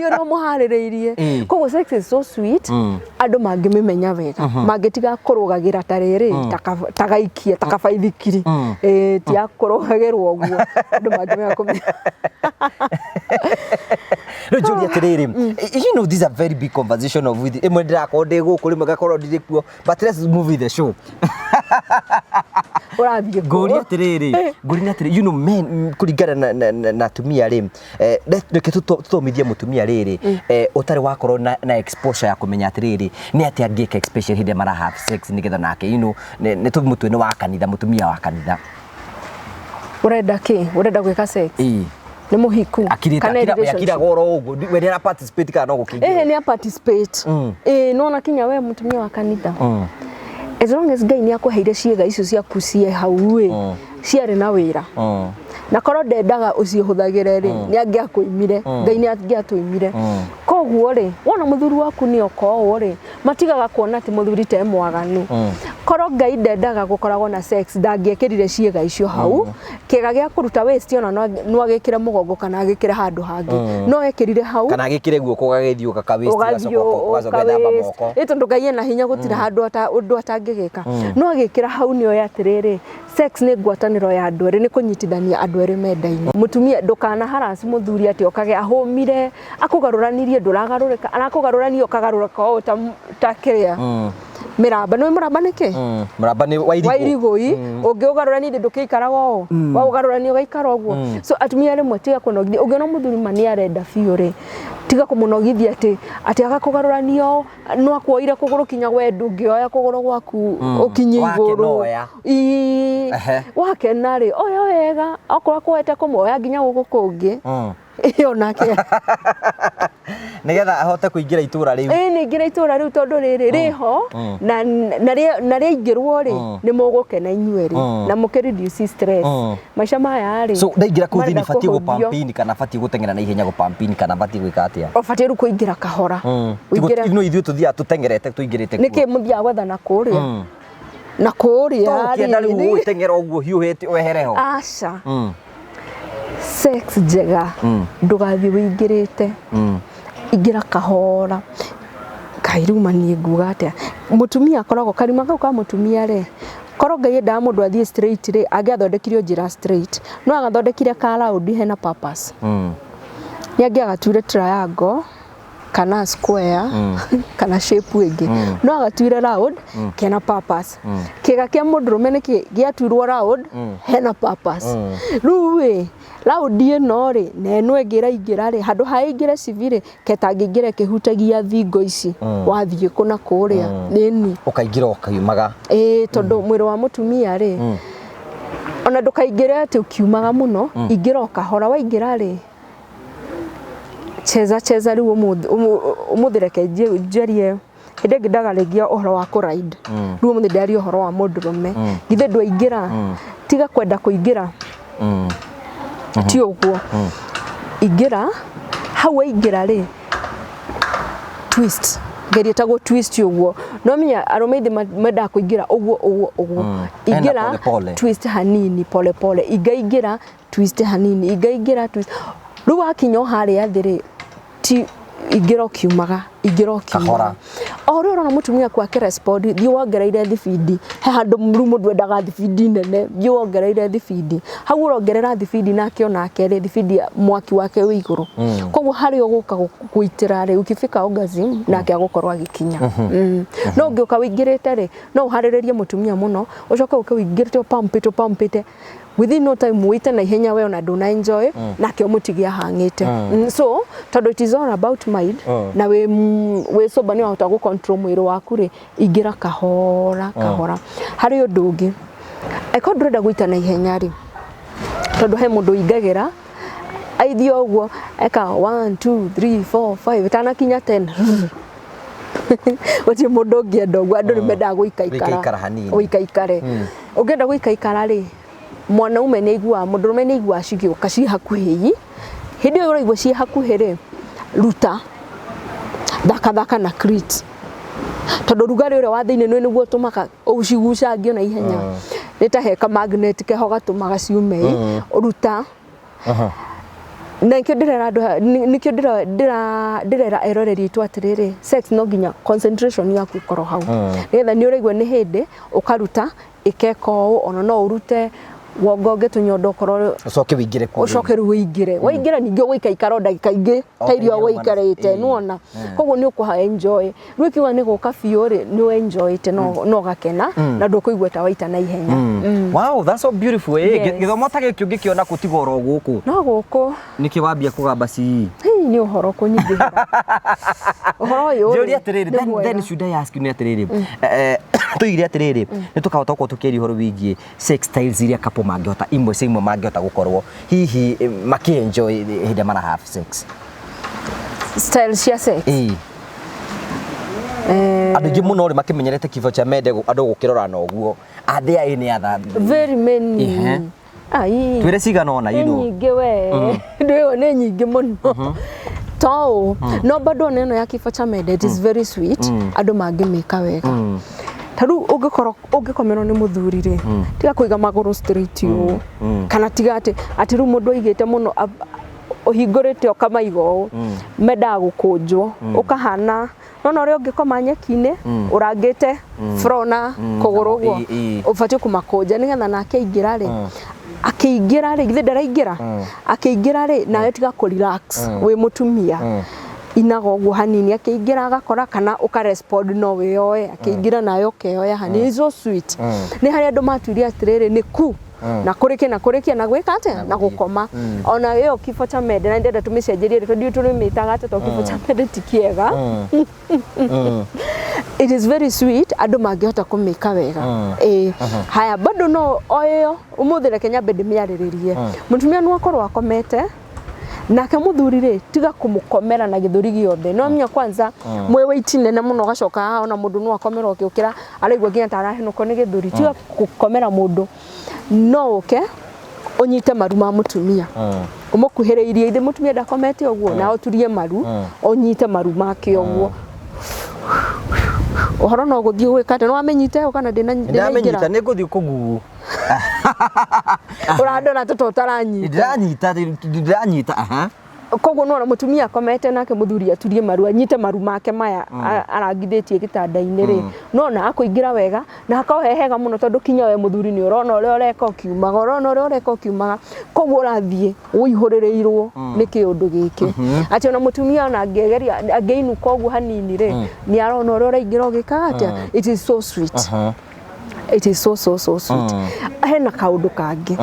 ni ro muhaririirie koguo sex is so sweet andu mangimimenya wega mangitiga kurugagira tariri tagaikia takabaithikiri ti akurugagirwo uguo andu mangimenya kumenya no Julia tiriri you know this is a very big conversation of with imwe ndirakonde guku rimwe gakorwo ndirikuo but let's move with the show urathie goria tiriri you know men kuringana na tumia ri reke tutomithie mutumia riri utari wakorwo na exposure ya kumenya tiriri ni ati angika especially hinde mara have sex nigetha nake you know ni tumutwe ni wa kanitha mutumia wa kanitha urenda gwika sex ni muhiku akira goro ugu we ni participate kana no gukingira ni participate no na kinya we mutumia wa kanitha as long as Ngai ni akuheire ciega icio ciaku cie hau ciari na wira na korwo ndendaga ucihuthagire ri ni angiakuimire Ngai ni angiatuimire koguo ri wona muthuri waku ni okoo ri matigaga kuona ati muthuri te mwaganu koro Ngai ndendaga gukoragwo na sex ndangĩekĩrire ciĩga icio hau kĩga gĩa kũruta waste ona no agĩkĩre mũgongo kana agĩkĩre handũ hangĩ no ekĩrire hau kana agĩkĩre guoko gagĩthiũka ka waste gacoka thamba moko ĩtondũ Ngai ena hinya gũtira handũ ũndũ atangĩgĩka no agĩkĩra hau nĩo atĩrĩrĩ sex nĩ ngwatanĩro ya andũ erĩ nĩ kũnyitithania andũ erĩ mendaine mũtumia ndũkana haraci mũthuri atĩ okage ahũmire akũgarũranirie ndũragarũrĩka arakũgarũrania ũkagarũrĩka o ta kĩrĩa miramba no muramba niki muramba ni wairigoi ungiugarurani ndukikaraga o wa ugarurani ugaikara ogwo so atumia rimwe tiga kunogithia ungiona muthuri mani arenda fiore tiga kumunogithia ati agakugaruranio no akuoire kuguru kinya we ndungioya kuguru gwaku ukinye iguru wake nari oya wega akora kwete kumuoya nginya guku kungi iyo nake nigetha ahote kuingira itura riu ni ngira itura riu tondu riri riho na riingirwo ri ni mugukena inyueri na muke reduce stress maisha maya ri so ndaingira ku thini fati gupampini kana fati gutengera na ihenya gupampini kana fati gwika atia fati ru kuingira kahora uingira no ithu tuthia tutengerete tuingirite niki muthia gwetha na kuria na kuria ri kienda riu utengera ogwo hiuhete wehereho aca sex njega ndugathi wingirite ingira kahora kairuma ni nguga atia mutumia akoragwo karima kau ka mutumia ri koro Ngai enda mundu athie straight ri angiathondekirio njira straight no agathondekire ka round hena purpose ni angiagatwire triangle kana square kana shape wingi no agatwire round kena purpose kiga kia mundurume ni giatwirwo round hena purpose ruwe laudie no ri na eno ingira ri handu haingira civire ketangĩingĩra kĩhutagia thingo ici wathie kuna kuria nini ukaingira ukaimaga tondu mwiri wa mutumia ri ona ndukaingire ati ukiumaga muno ingira ukahora waingira ri cheza riu umuthireke njerie hinde ngidagarigia uhoro wa kuraid riu umuthindari uhoro wa mundurume githe ndwaingira tiga kwenda kuingira ti ogwo ingira hau ingira ri twist geria tago twist ogwo no minya aromeide meda kuingira ogwo ingira twist hanini pole pole igaingira twist hanini igaingira twist ru wakinyo hari athiri ti ingira kiumaga kahora oro oro na mutumia kwa respond thio wongereire thibidi he handu murumu ndwendaga thibidi nene thio wongereire thibidi hau urongerera thibidi nake ona akere thibidi mwaki wake wi iguru koguo hari uguka kuitira ri ukifika orgasm nake agukorwa agikinya no ngioka wingirite ri no hariririe mutumia muno ucoka uke wingirite pampite within no time wite na ihenya we ona nduna enjoy nake umutigia hangite so tondu it is all about mind na we soba ni wahota gu control mwiri waku ri ingira kahora hari undu ungi eko ndurenda guita na ihenya ri tondu he mundu ingagira aithio ogwo eka 1 2 3 4 5 tana kinya 10 wathi mundu ngienda ogwo andu nimenda guikaikare ungenda guikaikara ri mwanaume ni igua mundurume ni igua cigioka ci hakuhi hindi yo igua ci hakuhi ri ruta thaka na crit tondu rugari ure wa thiini niguo tumaka uciguca ngio na ihenya nitaheka magnet keho gatumaga ciume uruta na nikio ndirera eroreri tu atiriri sex no ginya concentration yaku ikoro hau nigetha ni uraigua ni hindi ukaruta ikeko ona no urute wogonge tunyondo kororo ucoke wingire kwa ucoke ruingire waingira ningio gwikaikara ndagika ingi tairio gwikarite nuona koguo ni ukuha enjoy rwikiwa ni guka fiore ni enjoy te no gakena na ndukuigwa ta waita na ihenya wow that's so beautiful githomo ta giki ungikiona kutigoro guku no guku niki wambia kugamba ci ni uhoro kunyithira uhoro yo jori atiriri then should I ask you ni atiriri tuire atiriri ni tukahota ko tukeri horo wigie sex styles iria kapo mangihota imwe cia imwe mangihota gukorwo hihi makienjoy hinde mana have sex styles cia sex andu ngi muno ri makimenyerete kifo cha mende andu gukirora na ogwo are any other very many ai twire cigana ona nyingi we ndio ne nyingi muno to no bado neno ya kifo cha mende it is very sweet andu mangimika wega taru ungikomero ni muthuri ri tiga kuiga maguru straight yo kana tiga ati ru mundu aigite muno uhingurite okamaigo menda gukunjwo ukahana no ri ungikoma nyeki-ini urangite frona kuguru gwo ubatie kumakunja nigetha nake aingira ri akiingira ri githe ndaraingira akiingira ri nawe tiga ku relax wi mutumia inago gwo hanini akiingira agakora kana ukarespond no weoe akiingira nayo keoya hani so sweet ni hari andu maturia atiriri ni ku na kurikia na gwika ate na gukoma ona yo kifo cha mede na ndenda tumicenjerie redio turimitaga ate to kifo cha mede tikiega it is very sweet andu mangihota kumika wega haya bado no oyo umuthire Kenya bede miariririe mutumia no akorwo akomete nake muthuri ri tiga kumukomera na githuri giothe no mnya kwanza mwewe itinene muno gacoka ona mundu no akomera ukiukira araigwa ginya tarahenuko ni githuri tiga gukomera mundu no unyite maru ma mutumia umukuhireirie ithe mutumia ndakomete ogwo na oturie maru unyite maru make ogwo uhoro no guthii gwikate no amenyite kana ndinamenyita ni guthii kugugu urandona toto taranyita ndiranyita koguo no mutumia akomete nake muthuri aturie maru anyite maru make maya arangithitie gitanda-ini ri no na akuingira wega na akahehega muno tondu kinya we muthuri ni urona uri ureka ukiumaga urona uri ureka ukiumaga koguo urathie uihuririrwo ni kiundu giki ati ona mutumia ona angegeria angeinu koguo hanini ri ni arona uri uraingira ugikaga atia it is so sweet it is so sweet hena kaundu kangi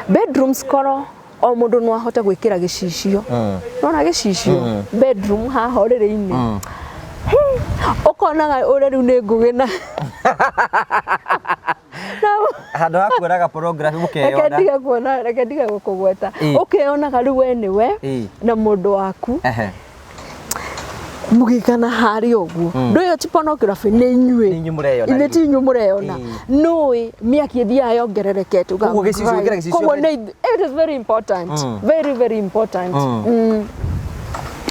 bedrooms koro o mundu no ahote gwikira gicicio nona gicicio bedroom haha uriri-ini ukonaga uri riu ni ngugina handu ha kuonaga pornography mukeyona reke ndiga gukugweta ukeyonaga riu we niwe na mundu waku mugikana hari ogwo ndoyo ti pornography ni inyue mureyona ile ti inyue mureyona no miaki thia yongererekete uga it is very important very important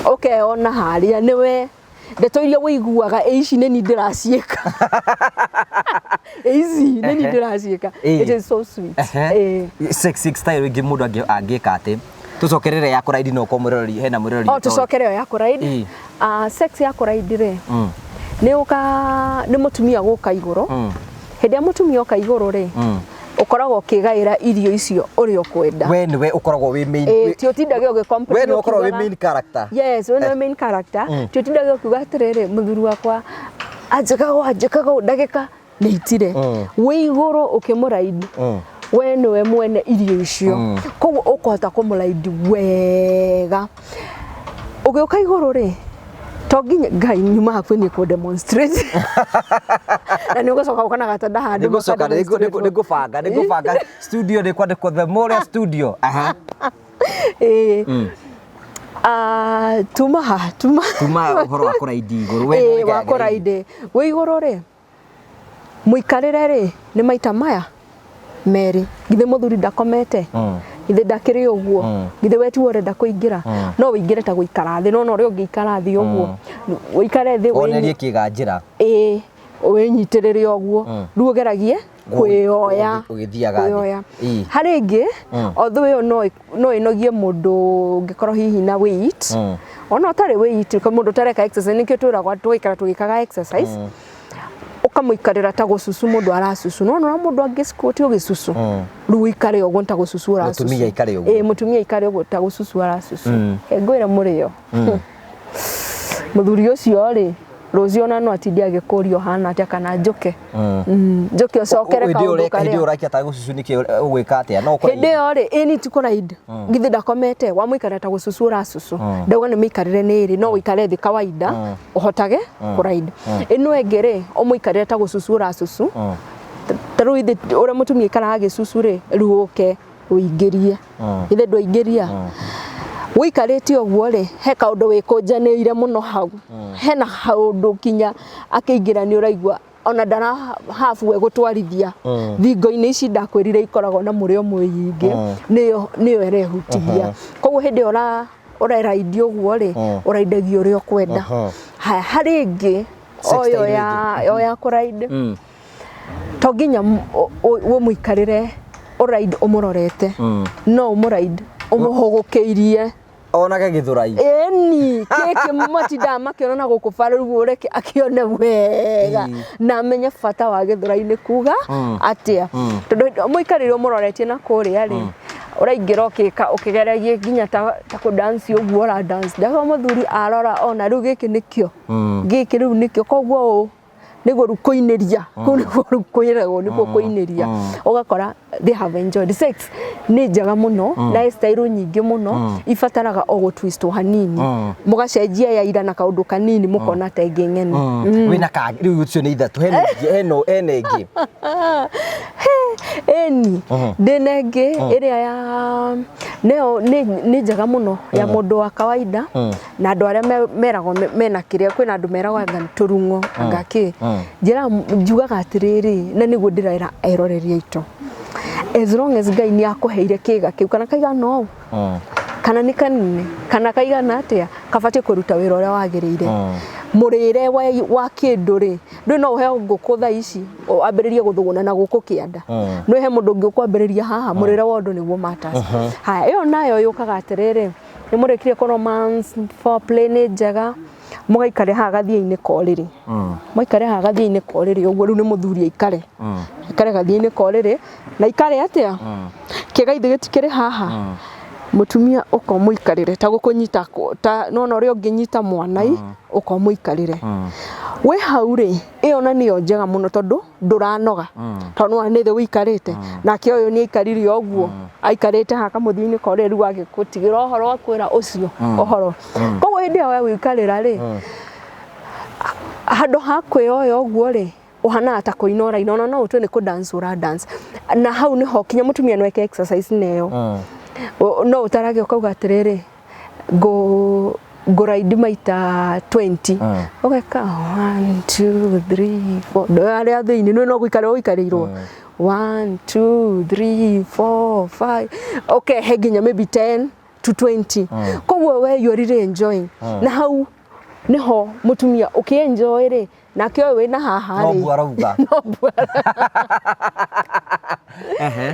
okay ona haria niwe ndeto iria wiguaga ici ni ndiracieka ici ni ndiracieka it is so sweet sexy style ingi mundu angika ati tucokerere ya kuraidi no komurori hena murori tucokerere ya kuraidi sex ya kuraidi ri ni mutumia guka iguru hindi ya mutumia uka iguru ri ukoragwo ukigaira irio icio uri ukwenda we niwe ukoragwo wi main ti utindage ugicomplain we niwe ukoragwo wi main character yes we niwe main character ti utindage ukiuga atiriri muthuri wakwa anjikaga ndagika ni itire we iguru ukimuraidi we niwe mwene irio icio koguo ukohota kumuraidi wega ugiuka iguru ri to nginya ngai nyuma haku ni ku demonstrate na ni ugacoka ukana gatanda handu nigucoka nigubanga studio ni kwandikwo the more studio tuma uhoro wa kuraidi iguru we wa kuraidi we iguru ri muikarire ri ni maita maya meri githe muthuri ndakomete githe ndakiri ogwo githe wetu urenda kuingira no wingire ta guikara thi no uri ungiikara thi ogwo uikare thi onerie kiganjira winyitirire ogwo riu geragie kwioya ugithiaga hari ingi otho yo no inogie mundu ngikorwo hihi na weight ona utari weight ko mundu tareka exercise nikio twiragwa twikara tugikaga exercise ukamuikarira ta gususu mundu arasusu no mundu angisquat ugisusu riu ikare ogwo ta gususu arasusu mutumia ikare ogwo mutumia ikare ogwo ta gususu arasusu ngwira murio muthuri ucio ri Rozi ona no atindi agikurio hana atia kana njoke njoke ocokere kaundu kare hindi urakia ta gususu niki ugwika atia no ukora hindi ori ni ti kuraid githi ndakomete wa muikara ta gususu urasusu ndauga ni mikarire niri no uikare thi kawaida uhotage kuraid ino engere o muikare ta gususu urasusu taru ithi ura mutumia ikara agisusu ri ruuke uingirie ithe ndwaingiria wikarite ogwo ri he kaundu wikunjaniire muno hau hena kaundu kinya akiingira ni uraigwa ona ndara hafu we gutwarithia thingo-ini ici ndakwirire ikoragwo na murio mwiyingi niyo erehutithia koguo hindi ureraidi ogwo ri uraidagio uri ukwenda haya hari ingi oyo ya kuraidi to nginya wo muikarire alright umurorete no umuride umuhogokeirie onake githurai eni keke matinda makiona guku bararu ureke akione wega na menye bata wa githurai ni kuga atia tondu muikarire umuroretie na kuria ri uraingira ukigeragie ginya ta ku dance uguo ra dance ndaga muthuri arora ona riu giki nikio giki riu nikio kogwo niguo rukuiniria niguo rukuiragwo niguo kuiniria ugakora they have enjoyed sex ni njega muno na style nyingi muno ifataraga o twist hanini mugacenjia ya ira na kaundu kanini mukona ta ingi ngene wina ka riu ucio ni ithatu heno enegi eni denege iria ya neo ni njega muno ya mundu wa kawaida na andu aria merago mena kiria kwina andu merago anga turungo anga ki njira njugaga atiriri na niguo ndiraira eroreria ito as long as Ngai ni akuheire kiga kiu kana kaiga no kana ni kanini kana kaiga na atia kabatie kuruta wira uria wagirire murire wa kinduri ndu no he nguku tha ici ambiririe guthuguna na guku kianda no he mundu ngi kwambiriria haha murire wa ndu niguo matters haya iyo nayo yukaga atiriri ni murekire ko romance for play ni njega mugaikare ha gathie-ini koriri muikare ha gathie-ini koriri uguo riu ni muthuri ikare ikare gathie-ini koriri na ikare atia kigaithe gitikire haha mutumia uko muikarire ta gukunyita ta nona uri unginyita mwanai uko muikarire we hauri iyo na niyo njega muno tondu nduranoga tondu anithe wikarite na kio uyu ni ikarire oguo aikarite haka muthini koriri wage kutigira ohoro akwira ucio ohoro koguo hindi we wikarira ri handu hakwe oyo oguo ri uhana ta kuinora inona no utwe ni ku dance ura dance na hau ni ho kinya mutumia no eke exercise neyo no utarage ukauga atiriri go ride maita 20 ugeka 1 2 3 4 ndo aria thiini no guikare uikarirwo 1 2 3 4 5 okay heginya maybe 10 to 20 koguo we you really enjoying na hau niho mutumia ukienjoy ri na kio we na haha ri no bwarauga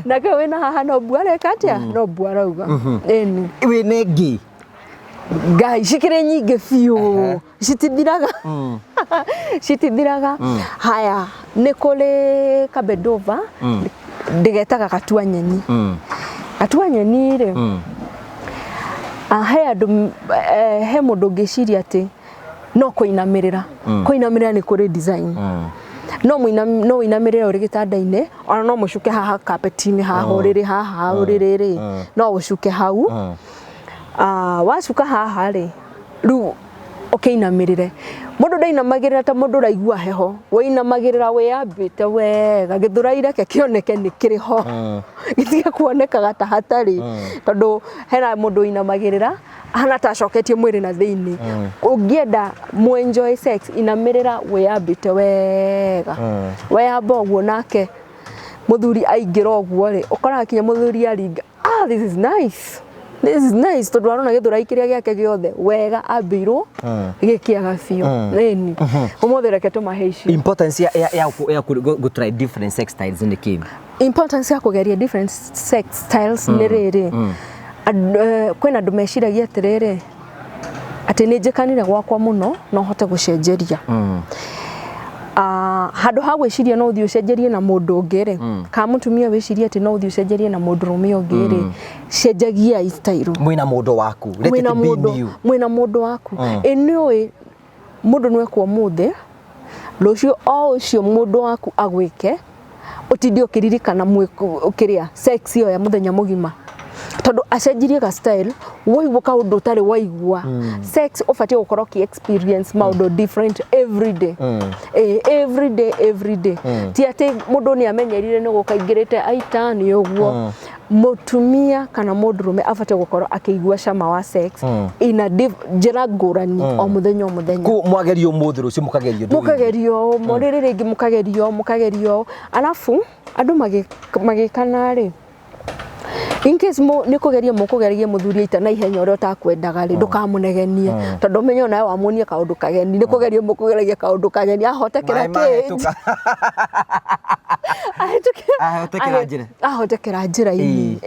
na kio we na haha no bware katia no bwarauga eni we negi gai shikire nyingi fiu citithiraga citithiraga haya ni kule kabedova ndigetaga katua nyeni katua nyeni ri he andu he mundu ngiciria ati no kuinamirira kuinamirira ni kuri design no inamirira uri gitanda-ini ona no mucuke haha carpet-ini haha uriri haha uriri no ucuke hau wacuka haha ri riu ukinamirire mundu ndainamagirira ta mundu raigua heho wainamagirira wiyambite wega githuraire ke kioneke ni kiri ho gitige kuonekaga ta hatari tondu hena mundu inamagirira hana ta coketie mwiri na thiini ungienda mu enjoy sex inamirira wiyambite wega weyamba uguo nake muthuri aingira uguo ri ukora kinya muthuri aringa this is nice tondu arona githurai kiria giake giothe wega ambirwo gikiaga biu nini umothe reke tumaheici importance ya go try different sex styles in the game importance ya kugeria different sex styles ni riri kwina andu meciragia atiriri ati ni njikanire gwakwa muno no hote gucenjeria handu ha gwiciria no uthii ucenjerie na mundu ungire ka mutumia wiciria ati no uthii ucenjerie na mundu rume ungire cenjagia style mwina mundu waku mwina mundu waku eniwe mundu nwe kwa muthe rucio o ucio mundu waku agwike utindi ukiririkana ukiria sex yo ya muthenya mugima tondu acenjirie ga style waigua kaundu utari waigua sex ufatie gukorwo ki experience maundu different every day every day ti ati mundu ni amenyerire ni gukaingirite aita ni uguo mutumia kana mundurume afatie gukorwo akigua cama wa sex ina njira ngurani o muthenya ku mwagerio muthi rucio mukagerio morire ringi mukagerio alafu andu magikana ri in case ni kugeria mukugeria muthuri ita na ihenya uri utakwendaga ri ndukamunegenie tondu menyo nawe wamuonie kaundu kageni ni kugeria mukugeria kaundu kageni ahotekera ahotekera njira-ini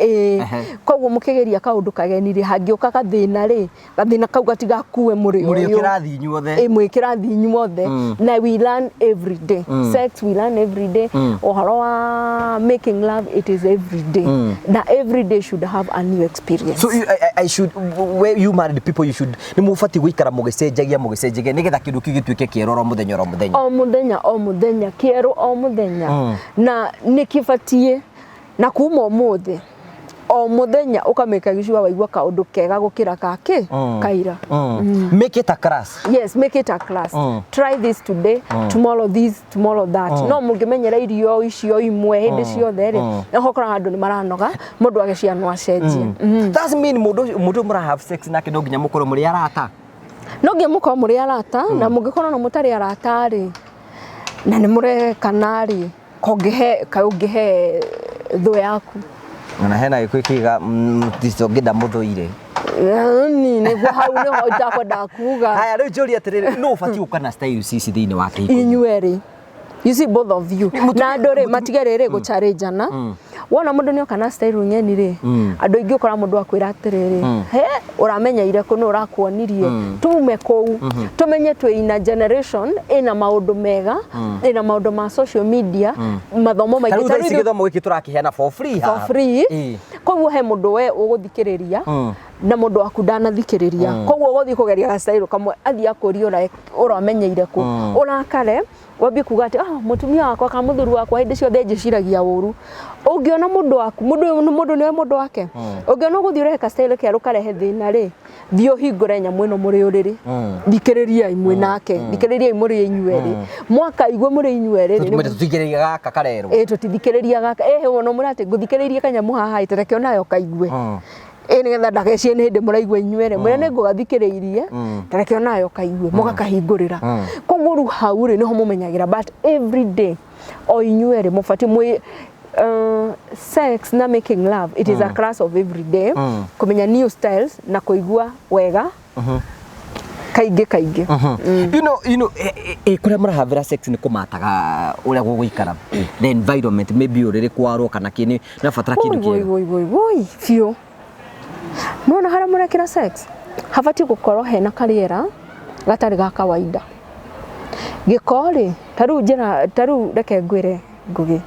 koguo mukigeria kaundu kageni ri hangiuka gathina kau gatigakue muri uyu kirathi inyuothe mwikirathi inyuothe na we learn every day sex we learn every day ohoro wa making love it is every day na every day should have a new experience. So I should, where you married people, you should ni mufati gwikara mugicenjagia nigetha kindu kigituike kieroro muthenya o muthenya kieru o muthenya na nikifatie na kuma umuthi o muthenya ukameka gicua waigua kaundu kega gukira kaira. Make it a class. Yes, make it a class. Try this today, tomorrow this, tomorrow that. No mungimenyera irio icio imwe hindi ciothe ri na hokora andu ni maranoga mundu agecianwa cenjie. Does mean mundu mura have sex na kindu nginya mukoro muri arata. No nginya mukoro muri arata na mungikorwo na mutari arata ri na ni murekana ri kongihe thu yaku. Na hena gikwikiga ndicongida muthuire ni gwa hau ni hoja kwa dakuga haya riu njuri atiriri no ufati ukana style cici thiini wa kihiko inyueri you see both of you na ndore matigerere go challenge na wona mundu ni okana style nyeni ri andu ingi ukora mundu akwira atiriri he uramenya ire kuno urakuonirie tume kou tumenye twi ina generation ina maundu mega ina maundu ma social media mathomo maingĩ tarĩ githomo gĩkĩ tũrakiheana for free koguo he mundu we uguthikiriria na mundu waku ndanathikiriria koguo uguthi kugeria style kamwe athi akũria uramenyeire ku urakare wambi kuga ati mutumia wakwa ka muthuru wakwa hindi ciothe njiciragia uru ungiona mundu waku mundu ni mundu wake ungiona guthi ureka style ke rukarehe thina ri thio hingure nyamu ino muri uriri thikiriria imwe nake thikiriria imuri inyueri mwaka igwe muri inyueri ni tuthikiriria gaka karero tutithikiriria gaka wono murate guthikiriria kanyamu haha itereke onayo kaigwe nigetha ndagecie ni hindi muraigwa inyuere mwene ngugathikiriirie tareke onayo kaigwe mugakahingurira koguo ru hau ri niho mumenyagira but every day o inyuere mufati mwi sex na making love it is a class of every day kumenya new styles na kuigua wega kaingi you know kuria murahavira sex ni kumataga uria guguikara the environment maybe uriri kwarwo kana kini na fatara kindu kieru fio nona hara murekira sex havati gukorwo hena kariera gatari ga kawaida gikori taru reke ngwire ngugi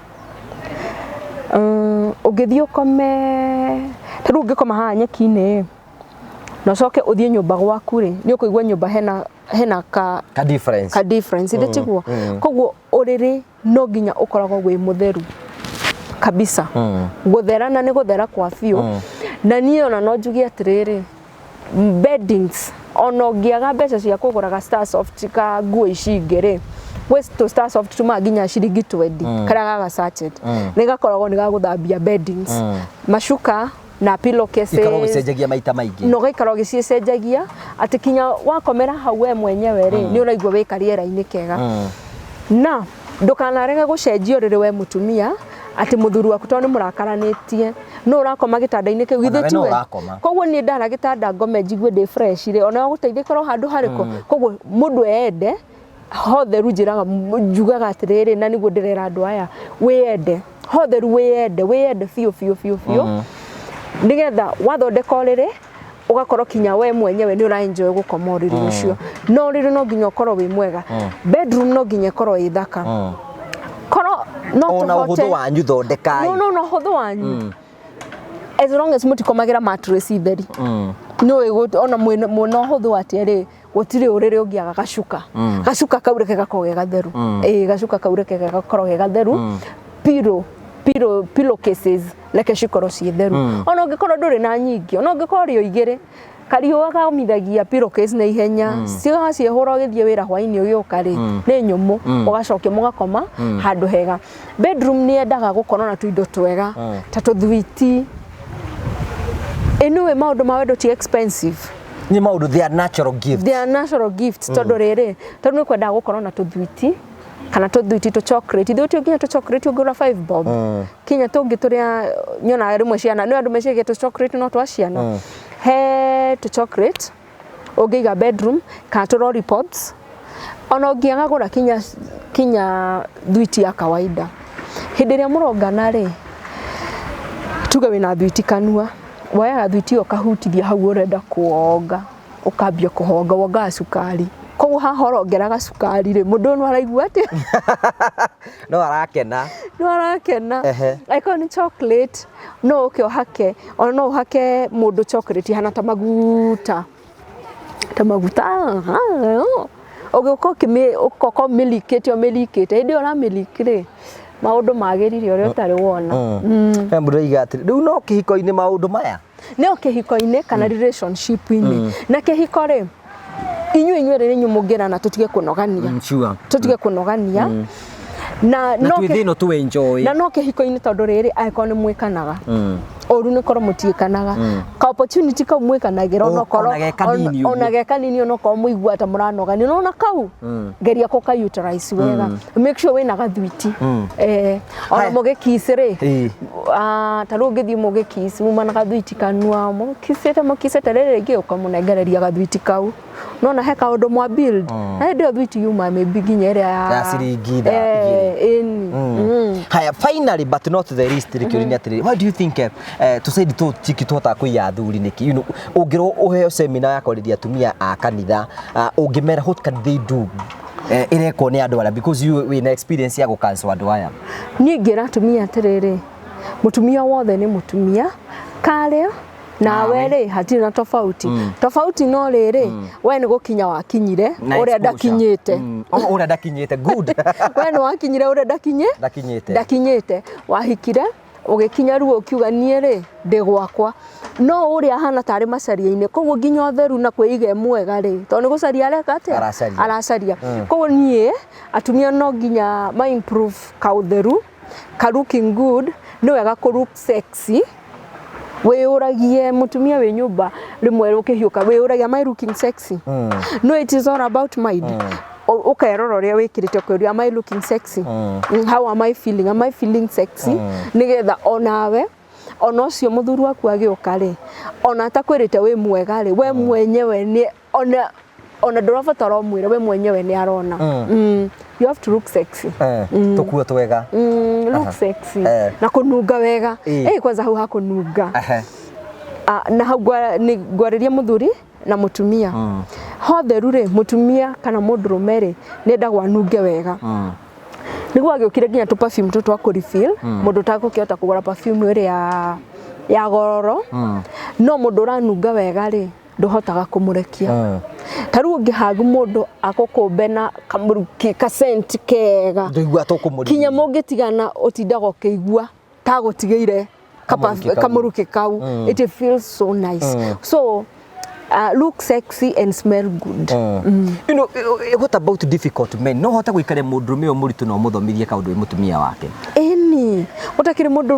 ugithio kome taru ngikoma haha nyeki-ini no coke uthie nyumba gwaku ri ni ukuigwa nyumba hena ka difference nditiguo koguo uriri no nginya ukoragwo wi mutheru kabisa gutherana ni guthera kwa fio na niyo na no njugi atiriri beddings ono ngiaga mbeca cia kugura ga Star Soft ka nguo ici ingere West Star Soft tuma nginya ciringi 20 karaga ga sachet ni gakoragwo ni ga guthambia beddings mashuka na pillowcases ikoragwo gicenjagia maita maingi no gaikarwo gicenjagia ati kinya wakomera hau we mwenyewe ri ni uraigwa wi kariera-ini kega na ndukanarege gucenjio riri we mutumia ati muthuru waku to ni murakaranitie no urakoma gitanda-ini kiu githetiwe koguo ni ndara gitanda ngome njigwe ndi fresh ri ona guteithikoro handu hariko koguo mundu ende hothe rujiraga njugaga atiriri na niguo ndirera andu aya wiyende hothe wiyende fio nigetha wathondeka uriri ugakorwo kinya we mwenyewe ni ura enjoy gukoma uriri ucio no uriri no nginya ukorwo wi mwega bedroom no nginya ikorwo i thaka koro no ona uhuthu wanyu thondekai no huthu wanyu as long as mutikomagira mattress theri no ona mwena huthu atiri gutire uriri ungiaga gacuka kaureke gakorwo gatheru gacuka kaureke gakorwo gatheru pillowcases leke cikorwo ci theru ona ungikorwo nduri na nyingi ona ungikorwo rio igire kariwa gamithagia pillowcase na ihenya ciehura githie wira hwaini ugiuka ri ni nyumu ugacokia mugakoma handu hega bedroom ni endaga gukorwo na tuindo twega ta tuthwiti eno maundu ma wendo ti expensive ni maundu they are natural gifts tondu riri tondu ni kwenda gukorwo na tuthwiti kana tuthuiti tu chocolate ithuĩ nginya tu chocolate ũngĩgũra 5 bob kinya tũngĩ tũrĩa nyona rĩmwe ciana no andũ mecirie tu chocolate no twa ciana he tu chocolate ũngĩiga bedroom kana tu lollipops ona ũngĩagagũra kinya thuiti ya kawaida hĩndĩ ĩrĩa mũrongana rĩ tuge wĩna thuiti kanua woyaga thuiti ĩyo ũkahutithia hau ũrenda kuonga ũkambia kũhonga wongaga cukari koguo haha ũrongeraga cukari rĩ mũndũ no araigua atĩ no arakena akorwo nĩ chocolate no ũke ũhake ona no ũhake mũndũ chocolate hana ta maguta ũgĩũka ũmilikĩte hĩndĩ ĩyo ũramilik rĩ maũndũ magĩrire ũrĩa ũtarĩ wona he mũndũ aiga atĩ rĩu no kĩhiko-inĩ maũndũ maya no kĩhiko-inĩ kana relationship-inĩ na kĩhiko rĩ inyuĩ rĩrĩ mũngĩrana tũtige kũnogania na no twĩthĩ tu enjoy na no kĩhiko-inĩ tondũ rĩrĩ angĩkorwo nĩ mwĩkanaga ũru nĩ korwo mũtiĩkanaga ka opportunity kau mwĩkanagĩra ona gekanini ona korwo mũigua ta mũranogania no na kau geria kũka utilize wega make sure wĩna gathuiti ona mũgĩkiss rĩ ta rĩu ũngĩthiĩ mũgĩkiss muma na gathuiti kanua mũkissete rĩrĩ rĩngĩ ũkamũnengereria gathuiti kau no na he kaũndũ mwa build na hĩndĩ ĩyo thuiti yuma maybe nginya ĩrĩa ya ciringi haya finally but not the least rĩkĩũria atĩrĩrĩ what do you think tusaidi tu tiki tuota kũiya athuri nĩki ũngĩrwo ũheo seminar ya kwarĩria atumia a kanitha ũngĩmera what can they do irekwo nĩ andũ arĩa because you win experience ya gũcancel andũ aya niĩ ngĩra atumia atĩrĩrĩ mũtumia wothe nĩ mũtumia karĩa nawe rĩ hatirĩ na tofauti no rĩrĩ we nĩ gũkinya wakinyire ũrĩa ndakinyĩte good we nĩ wakinyire ũrĩa ndakinyĩte wahikire ũgĩkinya ruo ũkiuga niĩ rĩ ndĩ gwakwa no ũrĩa hana tarĩ macaria-inĩ koguo nginya ũtheru na kwĩiga mwega rĩ tondũ nĩ gũcaria areka atĩa aracaria koguo niĩ atumia no nginya ma improve kaũtheru ka looking good nĩ wega kũ look sexy wĩũragie mũtumia wĩ nyũmba rĩmwe ũkĩhiũka wĩũragia am I looking sexy no it is all about mind ukaerora ũrĩa wĩkĩrĩte ũkĩũria am I looking sexy how am I feeling sexy nĩgetha onawe ona ũcio mũthuri waku agĩũka rĩ ona atakwĩrĩte wĩ mwega rĩ we mwenyewe nĩ ona ndũrabatara ũmwĩre we mwenyewe nĩ arona you have to look sexy tũkuo twega look sexy na kũnunga wega kwanza hau hakũnunga na hau nĩ ngwarĩria mũthuri na mũtumia hotheru rĩ mũtumia kana mũndũrũme rĩ nĩendagwo anunge wega nĩguo agĩũkire nginya tũ perfume twa kũrefill mũndũ ũtakũkĩhota kũgũra perfume ĩrĩa ya gororo no mũndũ ũranunga wega rĩ ndohotaga kũmũrekia taru ũngĩhagu mũndũ akũkũmbe na kamũruki ka scent kega kinya mũngĩtigana ũtindaga ũkĩigua ta gũtigĩire kamũruki kau it feels so nice so look sexy and smell good you know what about difficult men no hota gwĩkare mũndũrũme ũyũ mũritũ no mũthomithie kaũndũ mũtumia wake eni ũtakĩrĩ mũndũ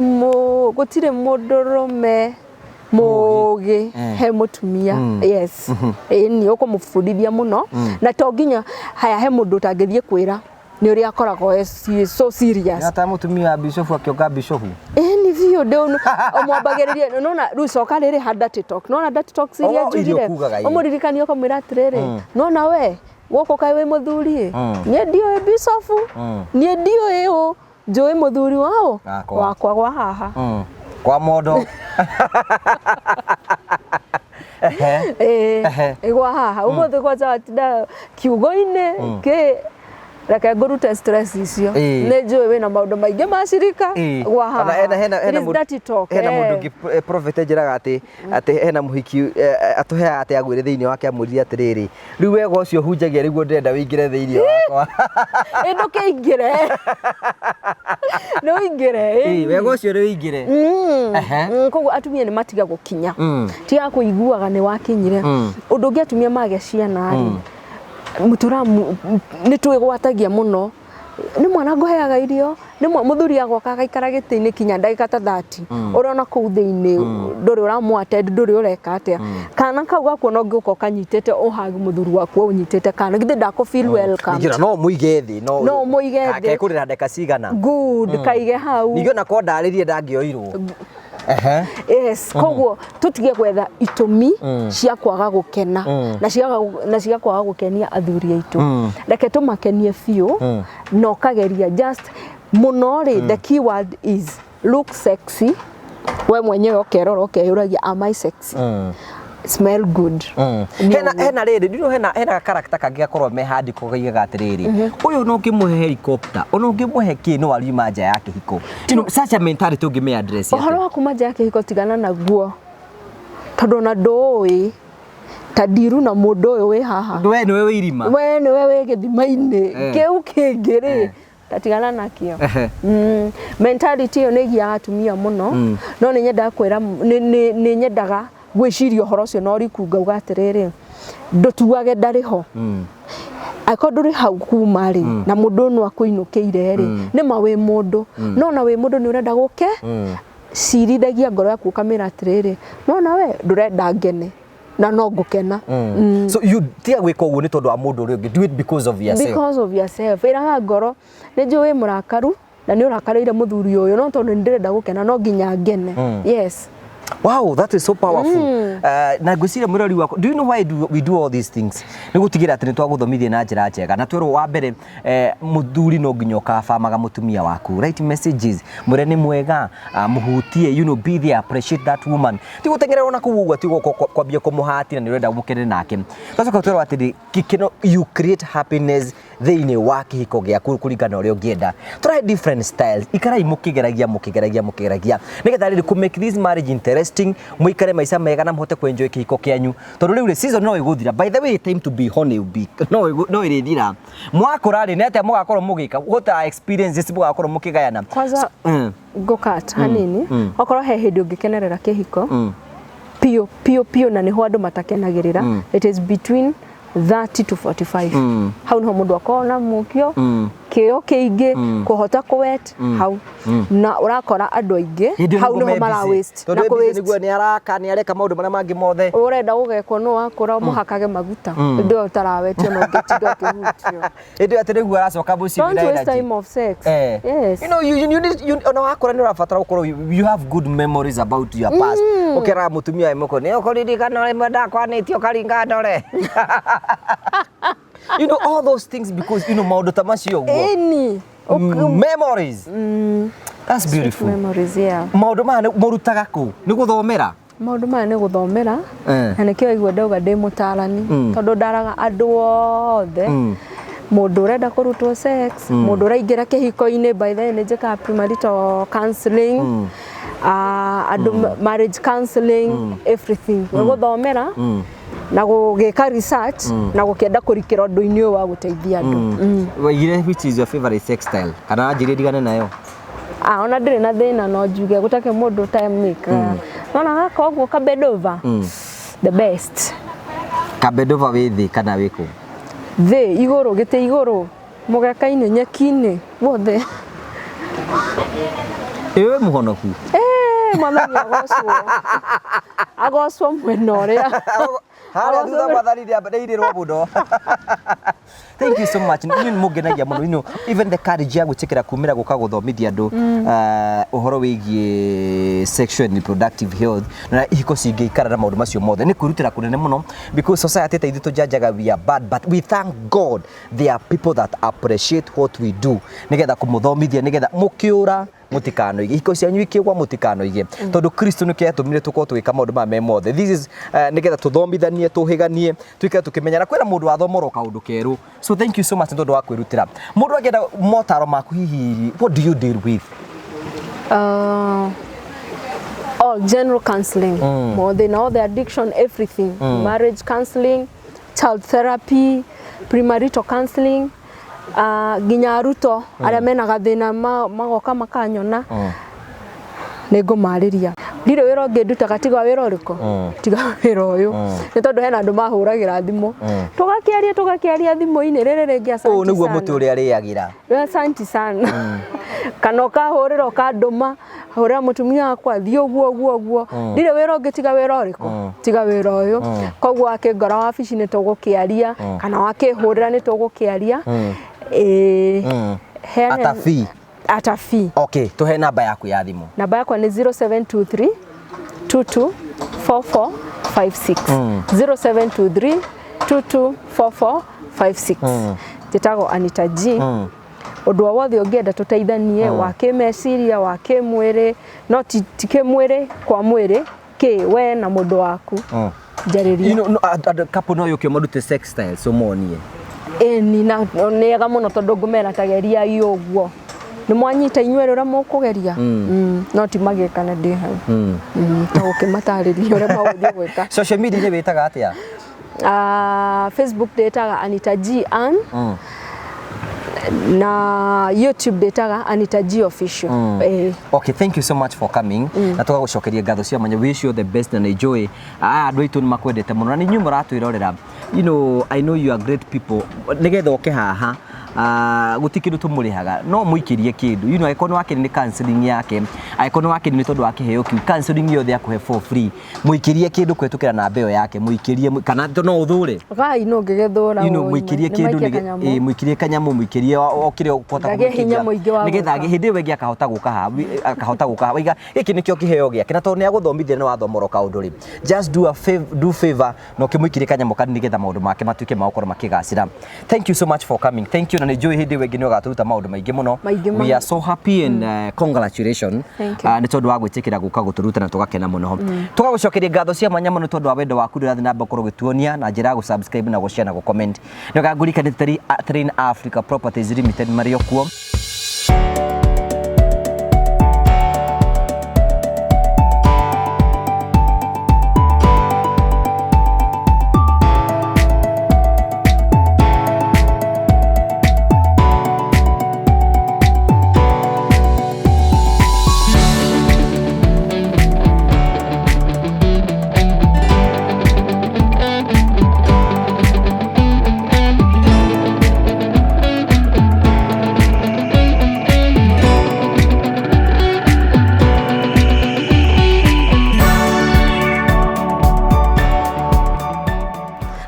gũtirĩ mũndũrũme mũgĩ he mũtumia yes eni ũkũmũbundithia mũno na to nginya haya he mũndũ ũtangĩthiĩ kwĩra nĩ ũrĩa akoragwo so serious hata mũtumia bishofu akĩoka bishofu eni vio ndĩu ũmwambagĩrĩria nona rĩu coka rĩrĩ ha dirty talk nona dirty talk iria njugire ũmũririkania ũkamwĩra atĩrĩrĩ nona we gũkũ kaĩ wĩ mũthuri niĩ ndiũĩ bishofu niĩ ndiũĩ njũĩ mũthuri wao wakwa gwa haha kwa modo gwa haha ũmũthĩ kwanza watinda kiugo-inĩ kĩ reke ngũrute stress icio nĩ njũĩ wĩna maũndũ maingĩ macirika gwa haha hena mũndũ prophet njĩraga atĩ hena mũhiki atũheaga atĩ agwĩre thĩinĩ wake amwĩrire atĩrĩrĩ rĩu wega ũcio hunjagia rĩguo ndĩrenda wĩingĩre thĩinĩ wakwa ndũkĩingĩre wega ũcio wĩingĩre koguo atumia nĩ matiga gũkinya tiga kũiguaga nĩ wakinyire ũndũ ũngĩ atumia magĩa ciana rĩ nĩ twĩgwatagia mũno ni mwana ngoheaga irio ni muthuri agoka agaikara giti-ini kinya ndagika ta 30 urona kuu thiini nduri uramwate nduri ureka atia kana kau gakuona ungiuka kanyitete uhagi muthuri waku unyitete kana githi ndako feel welcome ngira no muige thi no muige thi akekurira ndeka cigana good kaige hau nigio na ko ndaririe ndangioirwo yes koguo tutige gwetha itumi cia kwaga gukena na cia kwaga gukenia athuri aitu reke tumakenie biu no kageria just munori the key word is look sexy we mwenyewe ukerora ukeyuragia am I sexy smell good hena riri ndino hena character kangi gakorwo me handi kugiga atiriri uyu no ngimuhe helicopter ono ngimuhe ki no aliuma nja yake hiko tino such a mentality ungime address yake ohoro kuma nja yake hiko tigana naguo tondu na ndoi tadiru na mundu uyu wi haha we niwe wi irima we niwe wi githima-ini kiu kingiri tatigana nakio mentality yo negia atumia muno no ni nyenda kwira ni nyendaga gwiciria horo cio no rikunga ugatiriri ndutuage ndariho akoduri hau kuma ri na mundu no akuinukiire ri ni mawe mundu no na we mundu ni urenda guke cirithagia ngoro yaku kamera atiriri no na we ndurenda ngene na no ngukena so you tia gwika uguo ni tondu wa mundu uri do it because of yourself ira ngoro ni njui murakaru na ni urakarire muthuri uyu no tondu ndirenda gukena no nginya ngene yes. Wow, that is so powerful. Na gwiciria murori wako. Do you know why we do all these things? Ni gutigira ati ni twaguthomithia na njira njega. Na twero wa mbere muthuri no nginya ukabamaga mutumia waku. Right messages. Mure ni mwega, muhutie, be there, appreciate that woman. Ti gutengerera ona kuugwa ti kwambia kumuhati na ni urenda mukene nake. Twacoka twero ati kikino you create happiness thiini wa kihiko giaku kuringana uria ungienda. Try different styles. Ikarai mukigeragia nigetha riri ku make this marriage interesting, muikare maica mega na muhote kuenjoy kihiko kianyu tondu riu season no iguthira. By the way, time to be honey no irithira mwakura ri nete mugakorwo mugika hota experiences mugakorwo mukigayana kwanza gokata hanini okorwo he hindi ungikenerera kihiko pio na niho andu matakenagirira it is between 30 to 45 hau no mundu akona mukio kio kiingi kuhota kuwet hau na urakora andu aingi hau no mara waste na ku waste niguo ni araka ni areka maundu maria mangi mothe urenda ugekwo no akora muhakage maguta ndio tarawetio no ngetindo kihutio ndio ati niguo aracoka buci bila energy. Don't waste time of sex. Yes. You know you ona wakora ni urabatara gukorwo you have good memories about your past. Ukera mutumia imoko ni ukoririkana rimwe ndakwanitio karinga ndore. You know all those things because maundu ta macio memories. That's beautiful. Memories, yeah. Maundu ma murutaga ku ni guthomera. Maundu ma ni guthomera na nikio igwe ndauga ndi mutarani tondu ndaraga andu othe mundu urenda kurutwo sex mundu uraingira kihiko-ini by the way ni njika premarital counseling marriage counseling everything guthomera na gugika research na gukienda kurikira undu-ini uyu wa guteithia andu. Which is your favorite sex style? Kana njire digane nayo? Ona ndire na thina no njuge gutake mundu time maker. Nona gaka oguo kabedova the best. Kabedova withi kana wiku? Thi iguru gite iguru mugeka-ini nyeki-ini wothe. Ewe muhonoku? Mwathani agocwo mwena uria haria thutha mwathani ambereirwo muno. Thank you so much. Ni mugenagia muno even the courage ya gutikira kumira guka guthomithia andu uhoro wigie sexual and reproductive health na ihiko cingeikara na maundu macio mothe ni kwirutira kunene muno because society ta ithu tujajaga we are bad but we thank God there are people that appreciate what we do nigetha kumuthomithia nigetha mukiura mutikanoige ihiko cianyu ikigwa mutikanoige tondu Kristo ni kiatumire tuko twika maundu ma mothe. This is nigetha tuthomithanie tuhiganie twike tukimenyana kwira mundu athomoro kaundu keru. So thank you so much tondu wa kwirutira. Mundu agenda motaro maku hihi what do you deal with? All general counseling, more than all the addiction, everything, marriage counseling, child therapy, premarital counseling, ginya aruto aria mena gathina magoka makanyona nego mariria ndire wira ungi ndutaga tiga wira uriko tiga wira uyu ni tondu hena andu mahuragira thimu tugakiaria thimu-ini riri ringi asante sana niguo muti uria riagira asante sana kana ukahurira ukanduma hurira mutumia wakwa thii uguo ndire wira ungi tiga wira uriko tiga wira uyu koguo akingora wabici ni tugukiaria kana wakihurira ni tugukiaria atafi okay tuhe namba yaku ya thimu. Namba yakwa ni 0723 224456 0723 224456 Jitago Anita G. Undu wothe ungienda tuteithanie wa kimeciria wa kimwiri no tike mwiri kwa mwiri we na mundu waku jariria couple no yokio madute sex style so monie ni na nega muno tondu ngumera tageria iguo ni mwanyita inyuere ura mukugeria no ti magikana ndi hau to ukimatariria ura mauthi gwika. Social media ni witaga atia? Facebook detaga Anita G Ann na YouTube detaga Anita G Official. Okay, thank you so much for coming. Na tugagucokeria ngatho cia manya wish you the best and enjoy. Andu aitu ni makwendete muno na ni nyumo ratwirorera. You know, I know you are great people. Nigetha oke haha gutikindu tumurihaga no muikirie kindu you know ikono wake ni counseling yake ikono wake ni tondu wake heo ki counseling yothe akuhe for free muikirie kindu kwetukira na mbeo yake muikirie kana no uthure gai no ngegethora you know muikirie kindu ni muikirie kanyamu muikirie okire ukota kumukiria nigetha hindi wengi akahota guka wiga iki nikio kiheo giake na tondu ni aguthomithia ni wathomoroka unduri just do favor no kimuikirie kanyamu kandi nigetha maundu make matuike maukoro makigacira. Thank you so much for coming. Thank you na enjoy hindi wengine ugaturuta maundu maingi muno. We are so happy and congratulations ni tondu wa gwitikira guka guturuta na tugakena muno. Tugagucokeria ngatho cia mwanya muno tondu wa wendo waku ndirathi na mbakoro gituonia na njira gu subscribe na gu share na gu comment. Nogagurika ni Train Africa Properties Limited Mario kuo.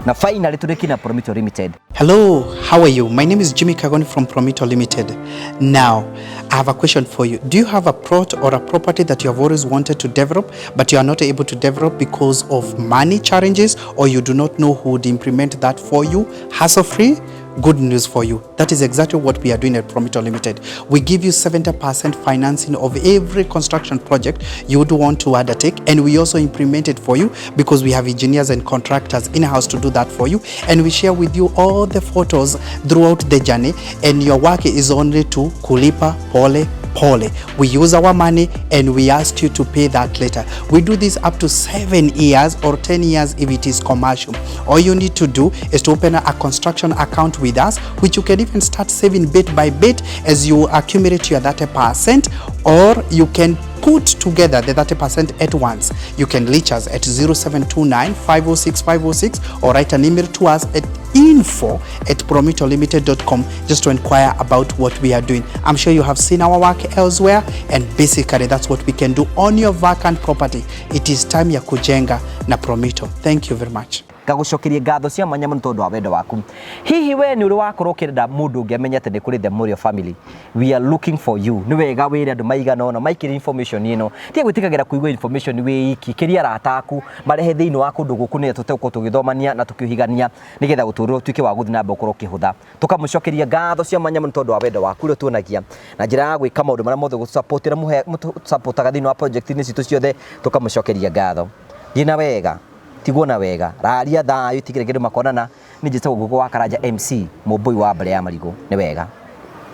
Na finally tudekina Promito Limited. Hello, how are you? My name is Jimmy Kagoni from Promito Limited. Now, I have a question for you. Do you have a plot or a property that you have always wanted to develop, but you are not able to develop because of money challenges, or you do not know who would implement that for you, hassle-free? Good news for you. That is exactly what we are doing at Promito Limited. We give you 70% financing of every construction project you would want to undertake, and we also implement it for you because we have engineers and contractors in-house to do that for you, and we share with you all the photos throughout the journey, and your work is only to kulipa pole pole. We use our money and we ask you to pay that later. We do this up to 7 years or 10 years if it is commercial. All you need to do is to open a construction account with us, which you can even start saving bit by bit as you accumulate your 30%, or you can put together the 30% at once. You can reach us at 0729 506 506 or write an email to us at info@promitolimited.com just to inquire about what we are doing. I'm sure you have seen our work elsewhere, and basically that's what we can do on your vacant property. It is time ya kujenga na Promito. Thank you very much. Gagucokeria ngatho cia mwanya muno tondu wa wendo waku. Hihi we ni uri wakorwo ukirenda mundu ungiamenya ati ni kuri the Morio family. We are looking for you. Ni wega wire andu maigana ona maikire information ino. Tie gwitikagira kuigwa information we iki kiria rataku marehe thiini wa kundu guku ni tuteko tugithomania na tukihigania nigetha guturwo tuike wa guthina mbokoro kihutha. Tukamucokeria ngatho cia mwanya muno tondu wa wendo waku ri tuonagia na njira ya gwika maundu maria mothe gusupportira muhe supportaga thiini wa project ni citu ciothe tukamucokeria ngatho. Gina wega tigona wega raria thayu tigire kindu makonana ni njita gugu wa Karanja MC mubui wa mbere ya marigo ni wega.